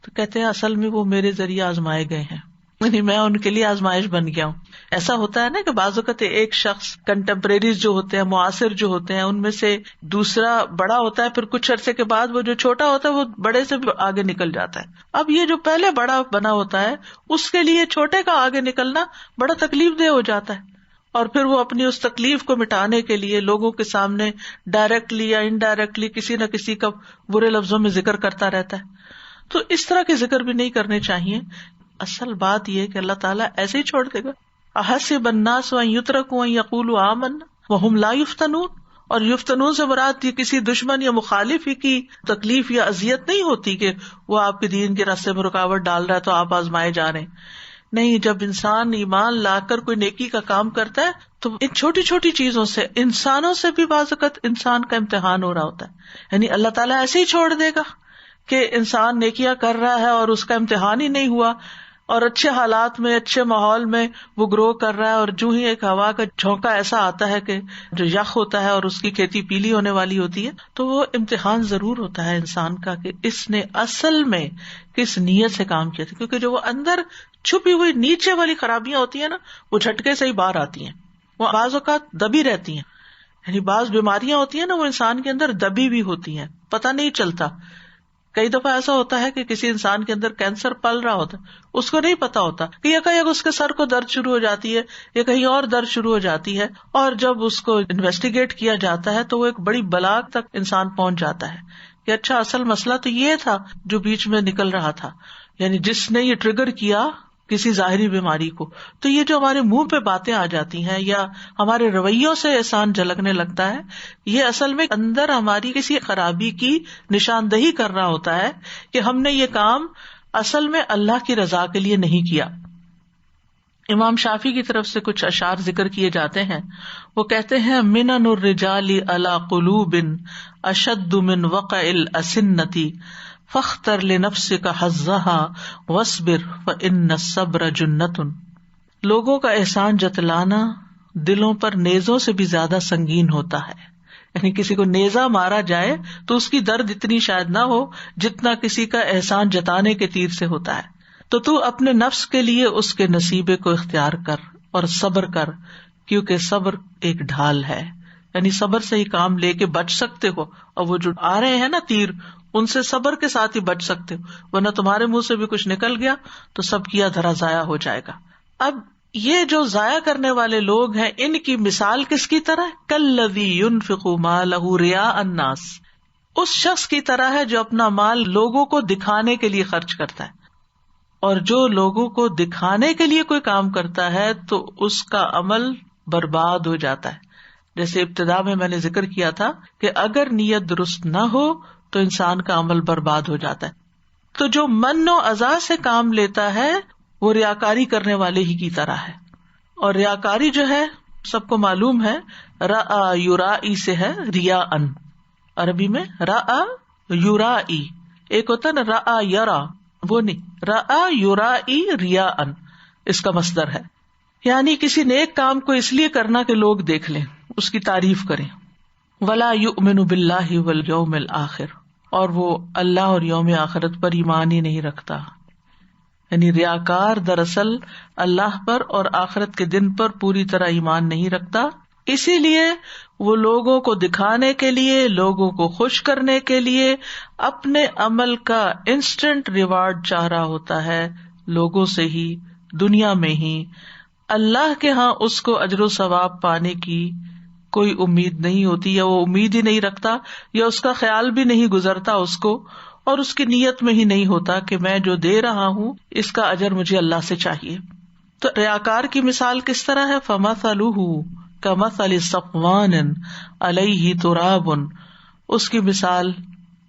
S1: تو کہتے ہیں اصل میں وہ میرے ذریعے آزمائے گئے ہیں، یعنی میں ان کے لیے آزمائش بن گیا ہوں. ایسا ہوتا ہے نا کہ بعض اوقات ایک شخص کنٹمپریریز جو ہوتے ہیں، معاصر جو ہوتے ہیں، ان میں سے دوسرا بڑا ہوتا ہے، پھر کچھ عرصے کے بعد وہ جو چھوٹا ہوتا ہے وہ بڑے سے بھی آگے نکل جاتا ہے. اب یہ جو پہلے بڑا بنا ہوتا ہے اس کے لیے چھوٹے کا آگے نکلنا بڑا تکلیف دہ ہو جاتا ہے، اور پھر وہ اپنی اس تکلیف کو مٹانے کے لیے لوگوں کے سامنے ڈائریکٹلی یا انڈائریکٹلی کسی نہ کسی کا برے لفظوں میں ذکر کرتا رہتا ہے. تو اس طرح کے ذکر بھی نہیں کرنے چاہیے. اصل بات یہ کہ اللہ تعالیٰ ایسے ہی چھوڑ دے گا. احسب الناس ان یترکوا ان یقولوا آمنا وهم لا یفتنون. اور یفتنون سے مراد یہ کسی دشمن یا مخالف ہی کی تکلیف یا اذیت نہیں ہوتی کہ وہ آپ کے دین کے راستے میں رکاوٹ ڈال رہا ہے تو آپ آزمائے جا رہے ہیں. نہیں، جب انسان ایمان لا کر کوئی نیکی کا کام کرتا ہے تو ان چھوٹی چھوٹی چیزوں سے، انسانوں سے بھی بعض اوقات انسان کا امتحان ہو رہا ہوتا ہے. یعنی اللہ تعالیٰ ایسے ہی چھوڑ دے گا کہ انسان نیکیاں کر رہا ہے اور اس کا امتحان ہی نہیں ہوا. اور اچھے حالات میں, اچھے ماحول میں وہ گرو کر رہا ہے, اور جو ہی ایک ہوا کا جھونکا ایسا آتا ہے کہ جو یخ ہوتا ہے اور اس کی کھیتی پیلی ہونے والی ہوتی ہے, تو وہ امتحان ضرور ہوتا ہے انسان کا کہ اس نے اصل میں کس نیت سے کام کیا تھا. کیونکہ جو وہ اندر چھپی ہوئی نیچے والی خرابیاں ہوتی ہیں نا, وہ جھٹکے سے ہی باہر آتی ہیں, وہ بعض اوقات دبی رہتی ہیں. یعنی بعض بیماریاں ہوتی ہیں نا, وہ انسان کے اندر دبی بھی ہوتی ہیں, پتہ نہیں چلتا. کئی دفعہ ایسا ہوتا ہے کہ کسی انسان کے اندر کینسر پل رہا ہوتا ہے, اس کو نہیں پتا ہوتا کہ یکایک اس کے سر کو درد شروع ہو جاتی ہے یا کہیں اور درد شروع ہو جاتی ہے, اور جب اس کو انویسٹیگیٹ کیا جاتا ہے تو وہ ایک بڑی بلا تک انسان پہنچ جاتا ہے کہ اچھا اصل مسئلہ تو یہ تھا جو بیچ میں نکل رہا تھا, یعنی جس نے یہ ٹریگر کیا کسی ظاہری بیماری کو. تو یہ جو ہمارے منہ پہ باتیں آ جاتی ہیں یا ہمارے رویوں سے احسان جھلکنے لگتا ہے, یہ اصل میں اندر ہماری کسی خرابی کی نشاندہی کر رہا ہوتا ہے کہ ہم نے یہ کام اصل میں اللہ کی رضا کے لیے نہیں کیا. امام شافعی کی طرف سے کچھ اشعار ذکر کیے جاتے ہیں. وہ کہتے ہیں منن الرجال علی قلوب اشد من وقع الاسنتی فاختر لنفسک حظها واصبر فان الصبر جنۃ. لوگوں کا احسان جتلانا دلوں پر نیزوں سے بھی زیادہ سنگین ہوتا ہے. یعنی کسی کو نیزہ مارا جائے تو اس کی درد اتنی شاید نہ ہو جتنا کسی کا احسان جتانے کے تیر سے ہوتا ہے. تو اپنے نفس کے لیے اس کے نصیبے کو اختیار کر اور صبر کر, کیونکہ صبر ایک ڈھال ہے. یعنی صبر سے ہی کام لے کے بچ سکتے ہو, اور وہ جو آ رہے ہیں نا تیر, ان سے صبر کے ساتھ ہی بچ سکتے ہو, ورنہ تمہارے منہ سے بھی کچھ نکل گیا تو سب کیا دھرا ضائع ہو جائے گا. اب یہ جو ضائع کرنے والے لوگ ہیں, ان کی مثال کس کی طرح؟ کالذی ينفق مالہ رئاء الناس, اس شخص کی طرح ہے جو اپنا مال لوگوں کو دکھانے کے لیے خرچ کرتا ہے. اور جو لوگوں کو دکھانے کے لیے کوئی کام کرتا ہے تو اس کا عمل برباد ہو جاتا ہے. جیسے ابتدا میں نے ذکر کیا تھا کہ اگر نیت درست نہ ہو تو انسان کا عمل برباد ہو جاتا ہے. تو جو من و اذا سے کام لیتا ہے وہ ریاکاری کرنے والے ہی کی طرح ہے. اور ریاکاری جو ہے سب کو معلوم ہے, رأى یرائی سے ہے ریاءً. عربی میں رأى یرائی, ایک ہوتا ہے نا رأى یرا, وہ نہیں, رأى یرائی ریاءً اس کا مصدر ہے. یعنی کسی نیک کام کو اس لیے کرنا کہ لوگ دیکھ لیں, اس کی تعریف کریں. ولا یؤمن باللہ والیوم الآخر, اور وہ اللہ اور یوم آخرت پر ایمان ہی نہیں رکھتا. یعنی ریاکار دراصل اللہ پر اور آخرت کے دن پر پوری طرح ایمان نہیں رکھتا, اسی لیے وہ لوگوں کو دکھانے کے لیے, لوگوں کو خوش کرنے کے لیے اپنے عمل کا انسٹنٹ ریوارڈ چاہ رہا ہوتا ہے لوگوں سے ہی, دنیا میں ہی. اللہ کے ہاں اس کو اجر و ثواب پانے کی کوئی امید نہیں ہوتی, یا وہ امید ہی نہیں رکھتا, یا اس کا خیال بھی نہیں گزرتا اس کو, اور اس کی نیت میں ہی نہیں ہوتا کہ میں جو دے رہا ہوں اس کا اجر مجھے اللہ سے چاہیے. تو ریاکار کی مثال کس طرح ہے؟ فَمَثَلُهُ كَمَثَلِ صَفْوَانٍ عَلَيْهِ تُرَابٌ, اس کی مثال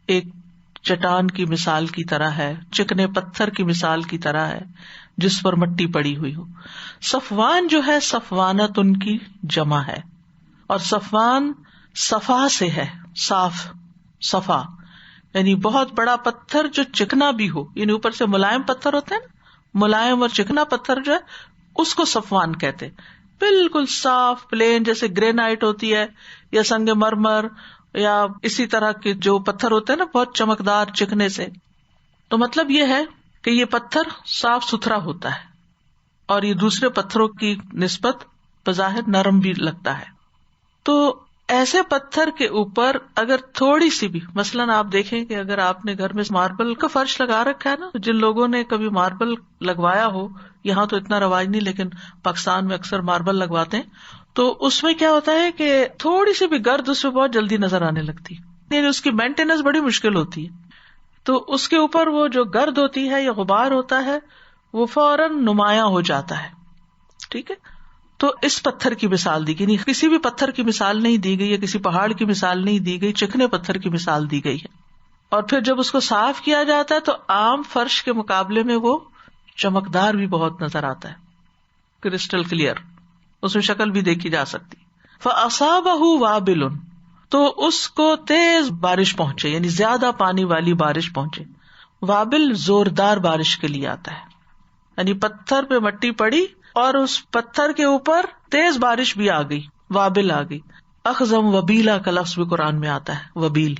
S1: ایک چٹان کی مثال کی طرح ہے, چکنے پتھر کی مثال کی طرح ہے جس پر مٹی پڑی ہوئی ہو. صفوان جو ہے صفوانت ان کی جمع ہے, اور صفوان صفا سے ہے, صاف صفا, یعنی بہت بڑا پتھر جو چکنا بھی ہو, یعنی اوپر سے ملائم پتھر ہوتے ہیں نا, ملائم اور چکنا پتھر جو ہے اس کو صفوان کہتے. بالکل صاف پلین جیسے گرینائٹ ہوتی ہے یا سنگ مرمر یا اسی طرح کے جو پتھر ہوتے ہیں نا بہت چمکدار چکنے سے. تو مطلب یہ ہے کہ یہ پتھر صاف ستھرا ہوتا ہے اور یہ دوسرے پتھروں کی نسبت بظاہر نرم بھی لگتا ہے. تو ایسے پتھر کے اوپر اگر تھوڑی سی بھی, مثلاً آپ دیکھیں کہ اگر آپ نے گھر میں ماربل کا فرش لگا رکھا ہے نا, جن لوگوں نے کبھی ماربل لگوایا ہو, یہاں تو اتنا رواج نہیں لیکن پاکستان میں اکثر ماربل لگواتے ہیں, تو اس میں کیا ہوتا ہے کہ تھوڑی سی بھی گرد اس میں بہت جلدی نظر آنے لگتی, یعنی اس کی مینٹیننس بڑی مشکل ہوتی ہے. تو اس کے اوپر وہ جو گرد ہوتی ہے یا غبار ہوتا ہے وہ فوراً نمایاں ہو جاتا ہے. ٹھیک ہے, تو اس پتھر کی مثال دی گئی, کسی بھی پتھر کی مثال نہیں دی گئی, یا کسی پہاڑ کی مثال نہیں دی گئی, چکنے پتھر کی مثال دی گئی ہے. اور پھر جب اس کو صاف کیا جاتا ہے تو عام فرش کے مقابلے میں وہ چمکدار بھی بہت نظر آتا ہے, کرسٹل کلیئر, اس میں شکل بھی دیکھی جا سکتی. فَأَصَابَهُ وَابِلٌ, تو اس کو تیز بارش پہنچے, یعنی زیادہ پانی والی بارش پہنچے. وابل زوردار بارش کے لیے آتا ہے. یعنی پتھر پہ مٹی پڑی اور اس پتھر کے اوپر تیز بارش بھی آ گئی، وابل آ گئی. اخذم وبیلا کا لفظ بھی قرآن میں آتا ہے، وبیل،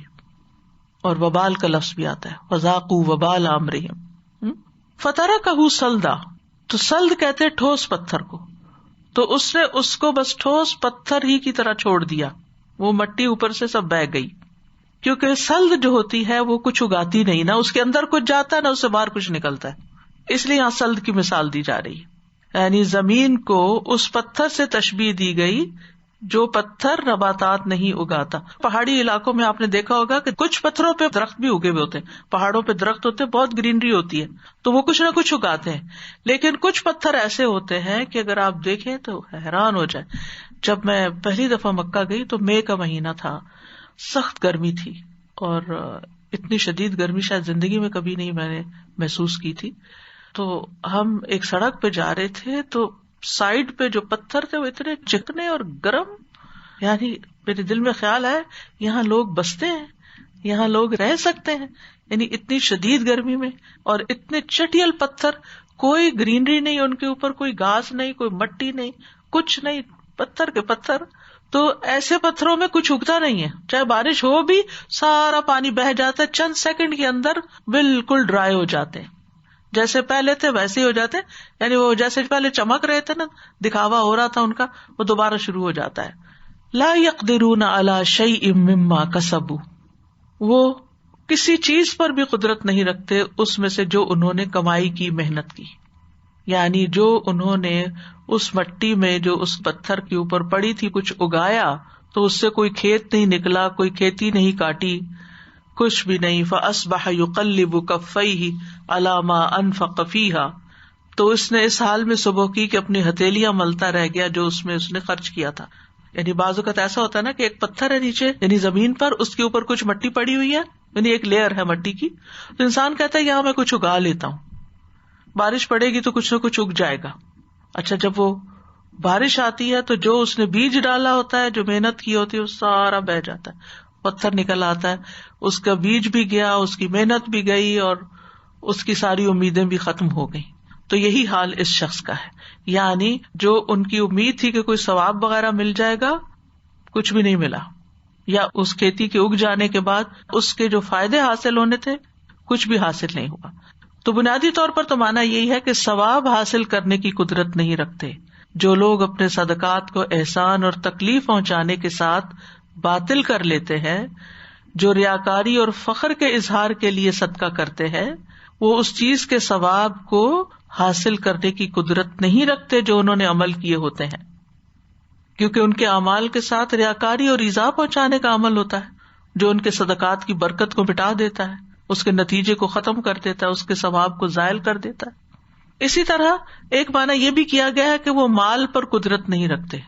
S1: اور وبال کا لفظ بھی آتا ہے، وذاقوا وبال امرہم. فترکہ صلدا، تو سلد کہتے ٹھوس پتھر کو، تو اس نے اس کو بس ٹھوس پتھر ہی کی طرح چھوڑ دیا، وہ مٹی اوپر سے سب بہہ گئی. کیونکہ سلد جو ہوتی ہے وہ کچھ اگاتی نہیں، نہ اس کے اندر کچھ جاتا ہے نہ اس سے باہر کچھ نکلتا ہے، اس لیے یہاں سلد کی مثال دی جا رہی ہے. یعنی زمین کو اس پتھر سے تشبیہ دی گئی جو پتھر نباتات نہیں اگاتا. پہاڑی علاقوں میں آپ نے دیکھا ہوگا کہ کچھ پتھروں پہ درخت بھی اگے ہوئے ہوتے ہیں، پہاڑوں پہ درخت ہوتے ہیں، بہت گرینری ہوتی ہے، تو وہ کچھ نہ کچھ اگاتے ہیں. لیکن کچھ پتھر ایسے ہوتے ہیں کہ اگر آپ دیکھیں تو حیران ہو جائے. جب میں پہلی دفعہ مکہ گئی تو مئی کا مہینہ تھا، سخت گرمی تھی، اور اتنی شدید گرمی شاید زندگی میں کبھی نہیں میں نے محسوس کی تھی. تو ہم ایک سڑک پہ جا رہے تھے تو سائڈ پہ جو پتھر تھے وہ اتنے چکنے اور گرم، یعنی میرے دل میں خیال ہے یہاں لوگ بستے ہیں، یہاں لوگ رہ سکتے ہیں، یعنی اتنی شدید گرمی میں، اور اتنے چٹیل پتھر، کوئی گرینری نہیں ان کے اوپر، کوئی گھاس نہیں، کوئی مٹی نہیں، کچھ نہیں، پتھر کے پتھر. تو ایسے پتھروں میں کچھ اگتا نہیں ہے، چاہے بارش ہو بھی سارا پانی بہہ جاتا ہے، چند سیکنڈ کے اندر بالکل ڈرائی ہو جاتے ہیں، جیسے پہلے تھے ویسے ہی ہو جاتے ہیں. یعنی وہ جیسے پہلے چمک رہے تھے نا، دکھاوا ہو رہا تھا ان کا، وہ دوبارہ شروع ہو جاتا ہے. لا يقدرون على شيء مما كسبوا، وہ کسی چیز پر بھی قدرت نہیں رکھتے اس میں سے جو انہوں نے کمائی کی، محنت کی. یعنی جو انہوں نے اس مٹی میں جو اس پتھر کے اوپر پڑی تھی کچھ اگایا، تو اس سے کوئی کھیت نہیں نکلا، کوئی کھیتی نہیں کاٹی، کچھ بھی نہیں. فاصبح يقلب كفيه على ما انفق فيها، تو اس نے اس حال میں صبح کی کہ اپنی ہتھیلیاں ملتا رہ گیا جو اس میں اس نے خرچ کیا تھا. یعنی بعض اوقات ایسا ہوتا ہے نا کہ ایک پتھر ہے نیچے، یعنی زمین پر، اس کے اوپر کچھ مٹی پڑی ہوئی ہے، یعنی ایک لیئر ہے مٹی کی، تو انسان کہتا ہے یہاں میں کچھ اگا لیتا ہوں، بارش پڑے گی تو کچھ نہ کچھ اگ جائے گا. اچھا جب وہ بارش آتی ہے تو جو اس نے بیج ڈالا ہوتا ہے، جو محنت کی ہوتی ہے، وہ سارا بہہ جاتا ہے، پتھر نکل آتا ہے، اس کا بیج بھی گیا، اس کی محنت بھی گئی، اور اس کی ساری امیدیں بھی ختم ہو گئی. تو یہی حال اس شخص کا ہے. یعنی جو ان کی امید تھی کہ کوئی ثواب وغیرہ مل جائے گا، کچھ بھی نہیں ملا، یا اس کھیتی کے اگ جانے کے بعد اس کے جو فائدے حاصل ہونے تھے کچھ بھی حاصل نہیں ہوا. تو بنیادی طور پر تو مانا یہی ہے کہ ثواب حاصل کرنے کی قدرت نہیں رکھتے جو لوگ اپنے صدقات کو احسان اور تکلیف پہنچانے کے ساتھ باطل کر لیتے ہیں، جو ریاکاری اور فخر کے اظہار کے لیے صدقہ کرتے ہیں، وہ اس چیز کے ثواب کو حاصل کرنے کی قدرت نہیں رکھتے جو انہوں نے عمل کیے ہوتے ہیں، کیونکہ ان کے اعمال کے ساتھ ریاکاری اور ایذا پہنچانے کا عمل ہوتا ہے جو ان کے صدقات کی برکت کو مٹا دیتا ہے، اس کے نتیجے کو ختم کر دیتا ہے، اس کے ثواب کو زائل کر دیتا ہے. اسی طرح ایک معنی یہ بھی کیا گیا ہے کہ وہ مال پر قدرت نہیں رکھتے،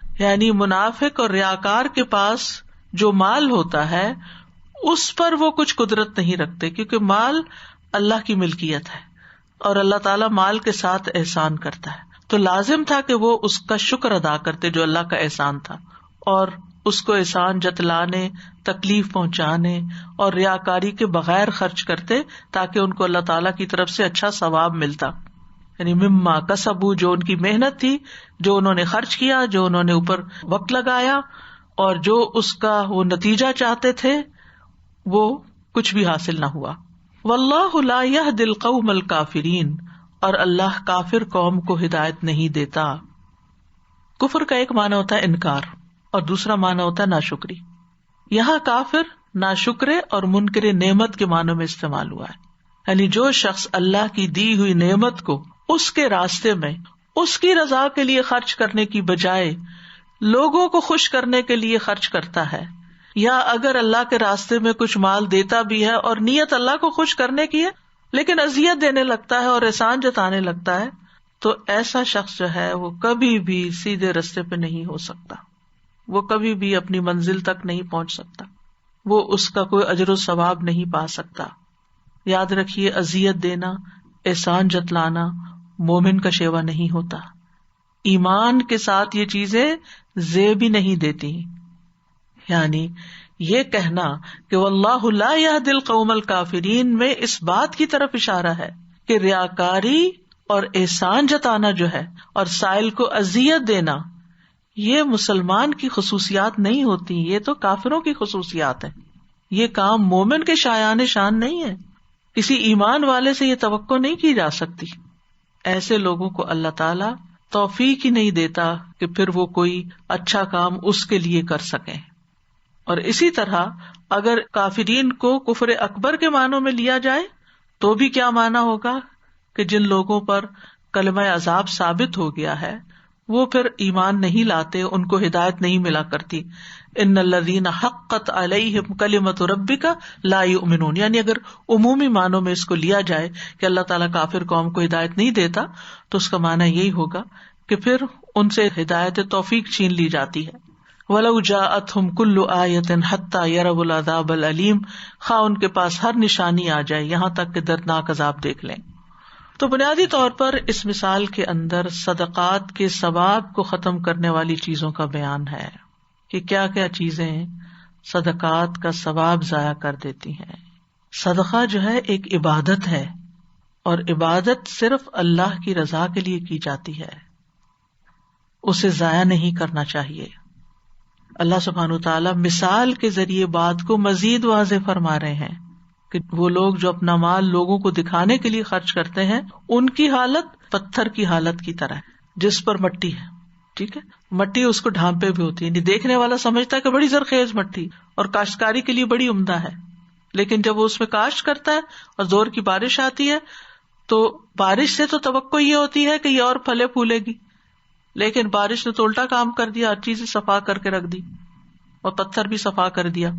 S1: یعنی منافق اور ریاکار کے پاس جو مال ہوتا ہے اس پر وہ کچھ قدرت نہیں رکھتے، کیونکہ مال اللہ کی ملکیت ہے اور اللہ تعالیٰ مال کے ساتھ احسان کرتا ہے. تو لازم تھا کہ وہ اس کا شکر ادا کرتے جو اللہ کا احسان تھا، اور اس کو احسان جتلانے، تکلیف پہنچانے اور ریاکاری کے بغیر خرچ کرتے تاکہ ان کو اللہ تعالیٰ کی طرف سے اچھا ثواب ملتا. یعنی مما کسبو، جو ان کی محنت تھی، جو انہوں نے خرچ کیا، جو انہوں نے اوپر وقت لگایا، اور جو اس کا وہ نتیجہ چاہتے تھے وہ کچھ بھی حاصل نہ ہوا. واللہ لا یہدی القوم الکافرین، اور اللہ کافر قوم کو ہدایت نہیں دیتا. کفر کا ایک معنی ہوتا ہے انکار اور دوسرا معنی ہوتا ہے ناشکری. یہاں کافر ناشکرے اور منکر نعمت کے معنوں میں استعمال ہوا ہے، یعنی جو شخص اللہ کی دی ہوئی نعمت کو اس کے راستے میں اس کی رضا کے لیے خرچ کرنے کی بجائے لوگوں کو خوش کرنے کے لیے خرچ کرتا ہے، یا اگر اللہ کے راستے میں کچھ مال دیتا بھی ہے اور نیت اللہ کو خوش کرنے کی ہے لیکن اذیت دینے لگتا ہے اور احسان جتانے لگتا ہے، تو ایسا شخص جو ہے وہ کبھی بھی سیدھے راستے پہ نہیں ہو سکتا، وہ کبھی بھی اپنی منزل تک نہیں پہنچ سکتا، وہ اس کا کوئی اجر و ثواب نہیں پا سکتا. یاد رکھیے، اذیت دینا، احسان جتلانا مومن کا شیوا نہیں ہوتا. ایمان کے ساتھ یہ چیزیں زیب ہی نہیں دیتی. یعنی یہ کہنا کہ واللہ لا یہدی القوم الکافرین میں اس بات کی طرف اشارہ ہے کہ ریاکاری اور احسان جتانا جو ہے اور سائل کو اذیت دینا، یہ مسلمان کی خصوصیات نہیں ہوتی، یہ تو کافروں کی خصوصیات ہیں. یہ کام مومن کے شایان شان نہیں ہے، کسی ایمان والے سے یہ توقع نہیں کی جا سکتی. ایسے لوگوں کو اللہ تعالی توفیق ہی نہیں دیتا کہ پھر وہ کوئی اچھا کام اس کے لیے کر سکیں. اور اسی طرح اگر کافرین کو کفر اکبر کے معنوں میں لیا جائے تو بھی کیا معنی ہوگا کہ جن لوگوں پر کلمہ عذاب ثابت ہو گیا ہے وہ پھر ایمان نہیں لاتے، ان کو ہدایت نہیں ملا کرتی. ان الذین حقت علیہم کلمۃ ربک لا یؤمنون، یعنی اگر عمومی معنوں میں اس کو لیا جائے کہ اللہ تعالیٰ کافر قوم کو ہدایت نہیں دیتا تو اس کا معنی یہی ہوگا کہ پھر ان سے ہدایت توفیق چھین لی جاتی ہے. وَلَوْ جَاءَتْهُمْ كُلُّ آیَةٍ حَتَّى يَرَوْا الْعَذَابَ الْأَلِيمَ، خواہ ان کے پاس ہر نشانی آ جائے یہاں تک کہ دردناک عذاب دیکھ لیں. تو بنیادی طور پر اس مثال کے اندر صدقات کے ثواب کو ختم کرنے والی چیزوں کا بیان ہے کہ کیا کیا چیزیں صدقات کا ثواب ضائع کر دیتی ہیں. صدقہ جو ہے ایک عبادت ہے، اور عبادت صرف اللہ کی رضا کے لیے کی جاتی ہے، اسے ضائع نہیں کرنا چاہیے. اللہ سبحانہ وتعالی مثال کے ذریعے بات کو مزید واضح فرما رہے ہیں کہ وہ لوگ جو اپنا مال لوگوں کو دکھانے کے لیے خرچ کرتے ہیں ان کی حالت پتھر کی حالت کی طرح ہے جس پر مٹی ہے. ٹھیک ہے، مٹی اس کو ڈھانپے بھی ہوتی ہے، دیکھنے والا سمجھتا ہے کہ بڑی زرخیز مٹی اور کاشتکاری کے لیے بڑی عمدہ ہے، لیکن جب وہ اس میں کاشت کرتا ہے اور زور کی بارش آتی ہے تو بارش سے تو توقع یہ ہوتی ہے کہ یہ اور پھلے پھولے گی، لیکن بارش نے تو الٹا کام کر دیا، ہر چیزیں صفا کر کے رکھ دی اور پتھر بھی صفا کر دیا.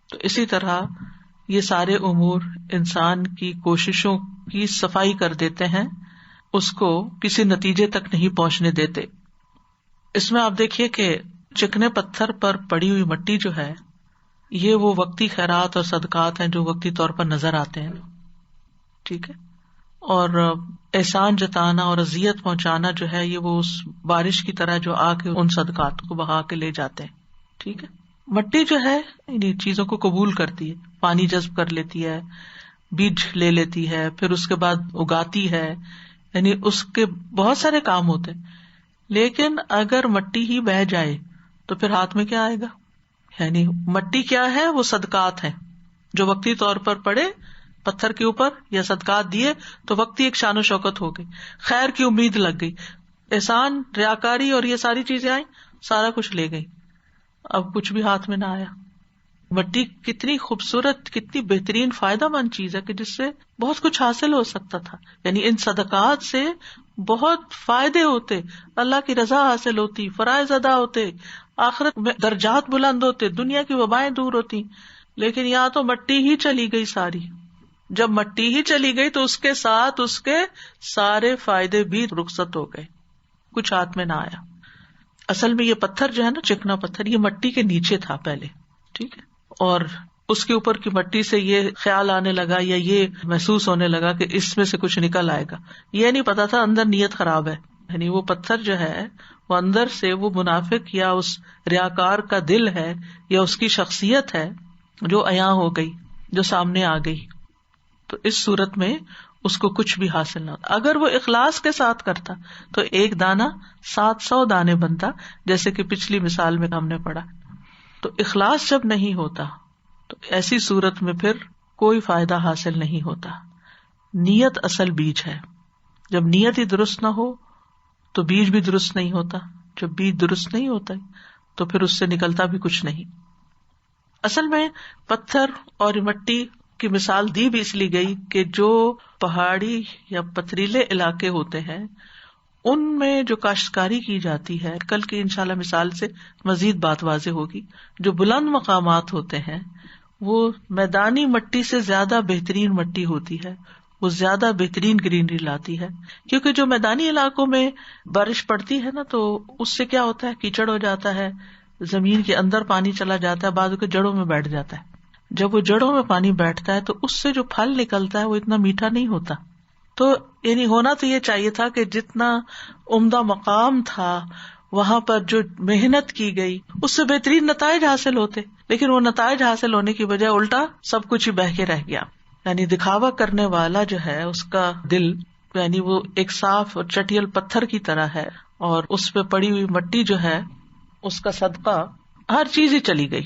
S1: تو اسی طرح یہ سارے امور انسان کی کوششوں کی صفائی کر دیتے ہیں، اس کو کسی نتیجے تک نہیں پہنچنے دیتے. اس میں آپ دیکھیے کہ چکنے پتھر پر پڑی ہوئی مٹی جو ہے یہ وہ وقتی خیرات اور صدقات ہیں جو وقتی طور پر نظر آتے ہیں. ٹھیک ہے، اور احسان جتانا اور اذیت پہنچانا جو ہے یہ وہ اس بارش کی طرح جو آ کے ان صدقات کو بہا کے لے جاتے ہیں. ٹھیک ہے، مٹی جو ہے ان چیزوں کو قبول کرتی ہے، پانی جذب کر لیتی ہے، بیج لے لیتی ہے، پھر اس کے بعد اگاتی ہے، یعنی اس کے بہت سارے کام ہوتے ہیں. لیکن اگر مٹی ہی بہہ جائے تو پھر ہاتھ میں کیا آئے گا؟ یعنی مٹی کیا ہے؟ وہ صدقات ہیں جو وقتی طور پر پڑے پتھر کے اوپر یا صدقات دیے تو وقتی ایک شان و شوکت ہو گئی، خیر کی امید لگ گئی، احسان ریاکاری اور یہ ساری چیزیں آئیں، سارا کچھ لے گئی، اب کچھ بھی ہاتھ میں نہ آیا. مٹی کتنی خوبصورت، کتنی بہترین فائدہ مند چیز ہے کہ جس سے بہت کچھ حاصل ہو سکتا تھا. یعنی ان صدقات سے بہت فائدے ہوتے، اللہ کی رضا حاصل ہوتی، فرائض ادا ہوتے، آخرت میں درجات بلند ہوتے، دنیا کی وبائیں دور ہوتی. لیکن یہاں تو مٹی ہی چلی گئی ساری. جب مٹی ہی چلی گئی تو اس کے ساتھ اس کے سارے فائدے بھی رخصت ہو گئے، کچھ ہاتھ میں نہ آیا. اصل میں یہ پتھر جو ہے نا، چکنا پتھر، یہ مٹی کے نیچے تھا پہلے. ٹھیک ہے، اور اس کے اوپر کی مٹی سے یہ خیال آنے لگا یا یہ محسوس ہونے لگا کہ اس میں سے کچھ نکل آئے گا. یہ نہیں پتا تھا اندر نیت خراب ہے. یعنی وہ پتھر جو ہے وہ اندر سے وہ منافق یا اس ریاکار کا دل ہے یا اس کی شخصیت ہے جو عیاں ہو گئی، جو سامنے آ گئی. تو اس صورت میں اس کو کچھ بھی حاصل نہ ہوتا. اگر وہ اخلاص کے ساتھ کرتا تو ایک دانہ 700 دانے بنتا، جیسے کہ پچھلی مثال میں ہم نے پڑھا. تو اخلاص جب نہیں ہوتا تو ایسی صورت میں پھر کوئی فائدہ حاصل نہیں ہوتا. نیت اصل بیج ہے، جب نیت ہی درست نہ ہو تو بیج بھی درست نہیں ہوتا. جب بیج درست نہیں ہوتا تو پھر اس سے نکلتا بھی کچھ نہیں. اصل میں پتھر اور مٹی کی مثال دی بھی اس لیے گئی کہ جو پہاڑی یا پتھریلے علاقے ہوتے ہیں ان میں جو کاشتکاری کی جاتی ہے، کل کی انشاءاللہ مثال سے مزید بات واضح ہوگی، جو بلند مقامات ہوتے ہیں وہ میدانی مٹی سے زیادہ بہترین مٹی ہوتی ہے، وہ زیادہ بہترین گرینری لاتی ہے. کیونکہ جو میدانی علاقوں میں بارش پڑتی ہے نا تو اس سے کیا ہوتا ہے، کیچڑ ہو جاتا ہے، زمین کے اندر پانی چلا جاتا ہے، بعض کے جڑوں میں بیٹھ جاتا ہے. جب وہ جڑوں میں پانی بیٹھتا ہے تو اس سے جو پھل نکلتا ہے وہ اتنا میٹھا نہیں ہوتا. تو یعنی ہونا تو یہ چاہیے تھا کہ جتنا عمدہ مقام تھا وہاں پر جو محنت کی گئی اس سے بہترین نتائج حاصل ہوتے، لیکن وہ نتائج حاصل ہونے کی بجائے الٹا سب کچھ ہی بہہ کے رہ گیا. یعنی دکھاوا کرنے والا جو ہے اس کا دل یعنی وہ ایک صاف اور چٹیل پتھر کی طرح ہے، اور اس پہ پڑی ہوئی مٹی جو ہے اس کا صدقہ ہر چیز ہی چلی گئی.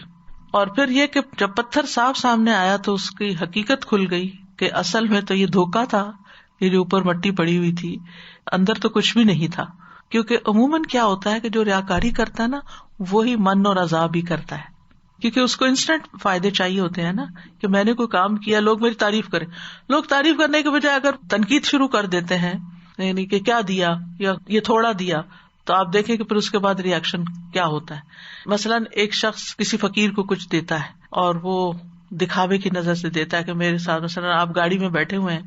S1: اور پھر یہ کہ جب پتھر صاف سامنے آیا تو اس کی حقیقت کھل گئی کہ اصل میں تو یہ دھوکا تھا، یہ جو اوپر مٹی پڑی ہوئی تھی اندر تو کچھ بھی نہیں تھا. کیونکہ عموماً کیا ہوتا ہے کہ جو ریاکاری کرتا ہے نا وہی من اور عذاب ہی کرتا ہے، کیونکہ اس کو انسٹنٹ فائدے چاہیے ہوتے ہیں نا، کہ میں نے کوئی کام کیا لوگ میری تعریف کریں. لوگ تعریف کرنے کے بجائے اگر تنقید شروع کر دیتے ہیں، یعنی کہ کیا دیا یا یہ تھوڑا دیا، تو آپ دیکھیں کہ پھر اس کے بعد ریئیکشن کیا ہوتا ہے. مثلاً ایک شخص کسی فقیر کو کچھ دیتا ہے اور وہ دکھاوے کی نظر سے دیتا ہے کہ میرے ساتھ، مثلاً آپ گاڑی میں بیٹھے ہوئے ہیں،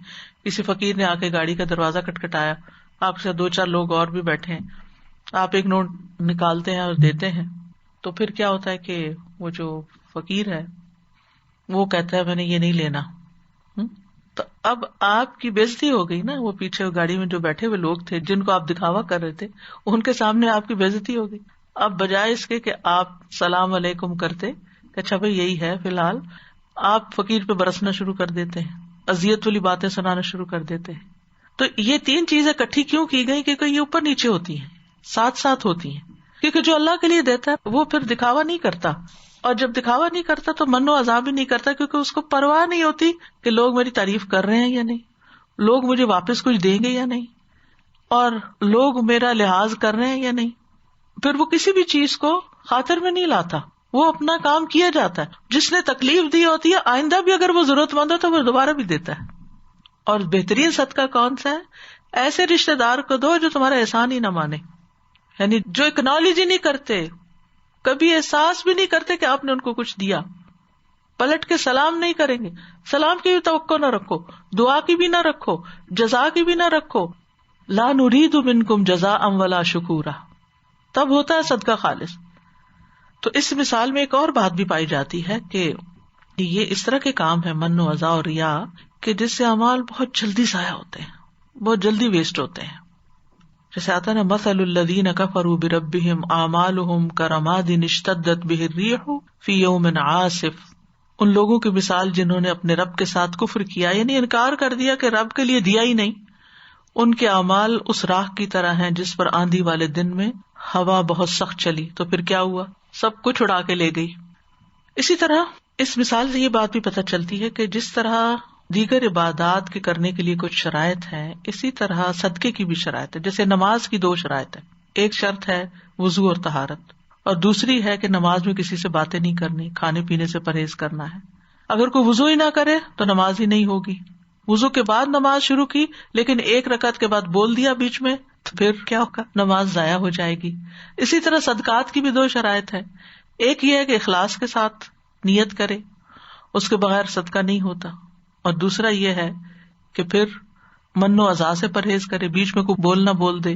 S1: کسی فقیر نے آ کے گاڑی کا دروازہ کٹکھٹایا، آپ کے ساتھ 2-4 لوگ اور بھی بیٹھے ہیں، آپ ایک نوٹ نکالتے ہیں اور دیتے ہیں، تو پھر کیا ہوتا ہے کہ وہ جو فقیر ہے وہ کہتا ہے میں نے یہ نہیں لینا. تو اب آپ کی بےزتی ہو گئی نا، وہ پیچھے گاڑی میں جو بیٹھے ہوئے لوگ تھے جن کو آپ دکھاوا کر رہے تھے ان کے سامنے آپ کی بےزتی ہو گئی. اب بجائے اس کے کہ آپ سلام علیکم کرتے کہ اچھا بھائی یہی ہے فی الحال، آپ فقیر پہ برسنا شروع کر دیتے ہیں، اذیت والی باتیں سنانا شروع کر دیتے ہیں. تو یہ 3 چیزیں اکٹھی کیوں کی گئی؟ کیونکہ یہ اوپر نیچے ہوتی ہیں، ساتھ ساتھ ہوتی ہیں. کیونکہ جو اللہ کے لیے دیتا ہے وہ پھر دکھاوا نہیں کرتا، اور جب دکھاوا نہیں کرتا تو من و عذاب ہی نہیں کرتا، کیونکہ اس کو پرواہ نہیں ہوتی کہ لوگ میری تعریف کر رہے ہیں یا نہیں، لوگ مجھے واپس کچھ دیں گے یا نہیں، اور لوگ میرا لحاظ کر رہے ہیں یا نہیں. پھر وہ کسی بھی چیز کو خاطر میں نہیں لاتا، وہ اپنا کام کیا جاتا ہے. جس نے تکلیف دی ہوتی ہے آئندہ بھی اگر وہ ضرورت مند ہو تو وہ دوبارہ بھی دیتا ہے. اور بہترین صدقہ کون سا ہے؟ ایسے رشتے دار کو دو جو تمہارا احسان ہی نہ مانے، یعنی جو اکنالج ہی نہیں کرتے، کبھی احساس بھی نہیں کرتے کہ آپ نے ان کو کچھ دیا، پلٹ کے سلام نہیں کریں گے. سلام کی بھی توقع نہ رکھو، دعا کی بھی نہ رکھو، جزا کی بھی نہ رکھو. لا نرید منکم جزاء ولا شکورا، تب ہوتا ہے صدقہ خالص. تو اس مثال میں ایک اور بات بھی پائی جاتی ہے کہ یہ اس طرح کے کام ہے من و عزا اور ریا کہ جس سے اعمال بہت جلدی ضائع ہوتے ہیں، بہت جلدی ویسٹ ہوتے ہیں. جیسے آتا نا مثل الذین کفروا بربہم اعمالہم کرماد اشتدت بہ الریح فی یوم عاصف. ان لوگوں کی مثال جنہوں نے اپنے رب کے ساتھ کفر کیا، یعنی انکار کر دیا کہ رب کے لیے دیا ہی نہیں، ان کے اعمال اس راہ کی طرح ہیں جس پر آندھی والے دن میں ہوا بہت سخت چلی تو پھر کیا ہوا، سب کچھ اڑا کے لے گئی. اسی طرح اس مثال سے یہ بات بھی پتہ چلتی ہے کہ جس طرح دیگر عبادات کے کرنے کے لیے کچھ شرائط ہیں، اسی طرح صدقے کی بھی شرائط ہے. جیسے نماز کی 2 شرائط ہیں، ایک شرط ہے وضو اور طہارت، اور دوسری ہے کہ نماز میں کسی سے باتیں نہیں کرنی، کھانے پینے سے پرہیز کرنا ہے. اگر کوئی وضو ہی نہ کرے تو نماز ہی نہیں ہوگی. وضو کے بعد نماز شروع کی لیکن 1 رکعت کے بعد بول دیا بیچ میں تو پھر کیا ہوگا، نماز ضائع ہو جائے گی. اسی طرح صدقات کی بھی 2 شرائط ہیں، ایک یہ ہے کہ اخلاص کے ساتھ نیت کرے، اس کے بغیر صدقہ نہیں ہوتا، اور دوسرا یہ ہے کہ پھر من و عزا سے پرہیز کرے، بیچ میں کوئی بول نہ بول دے.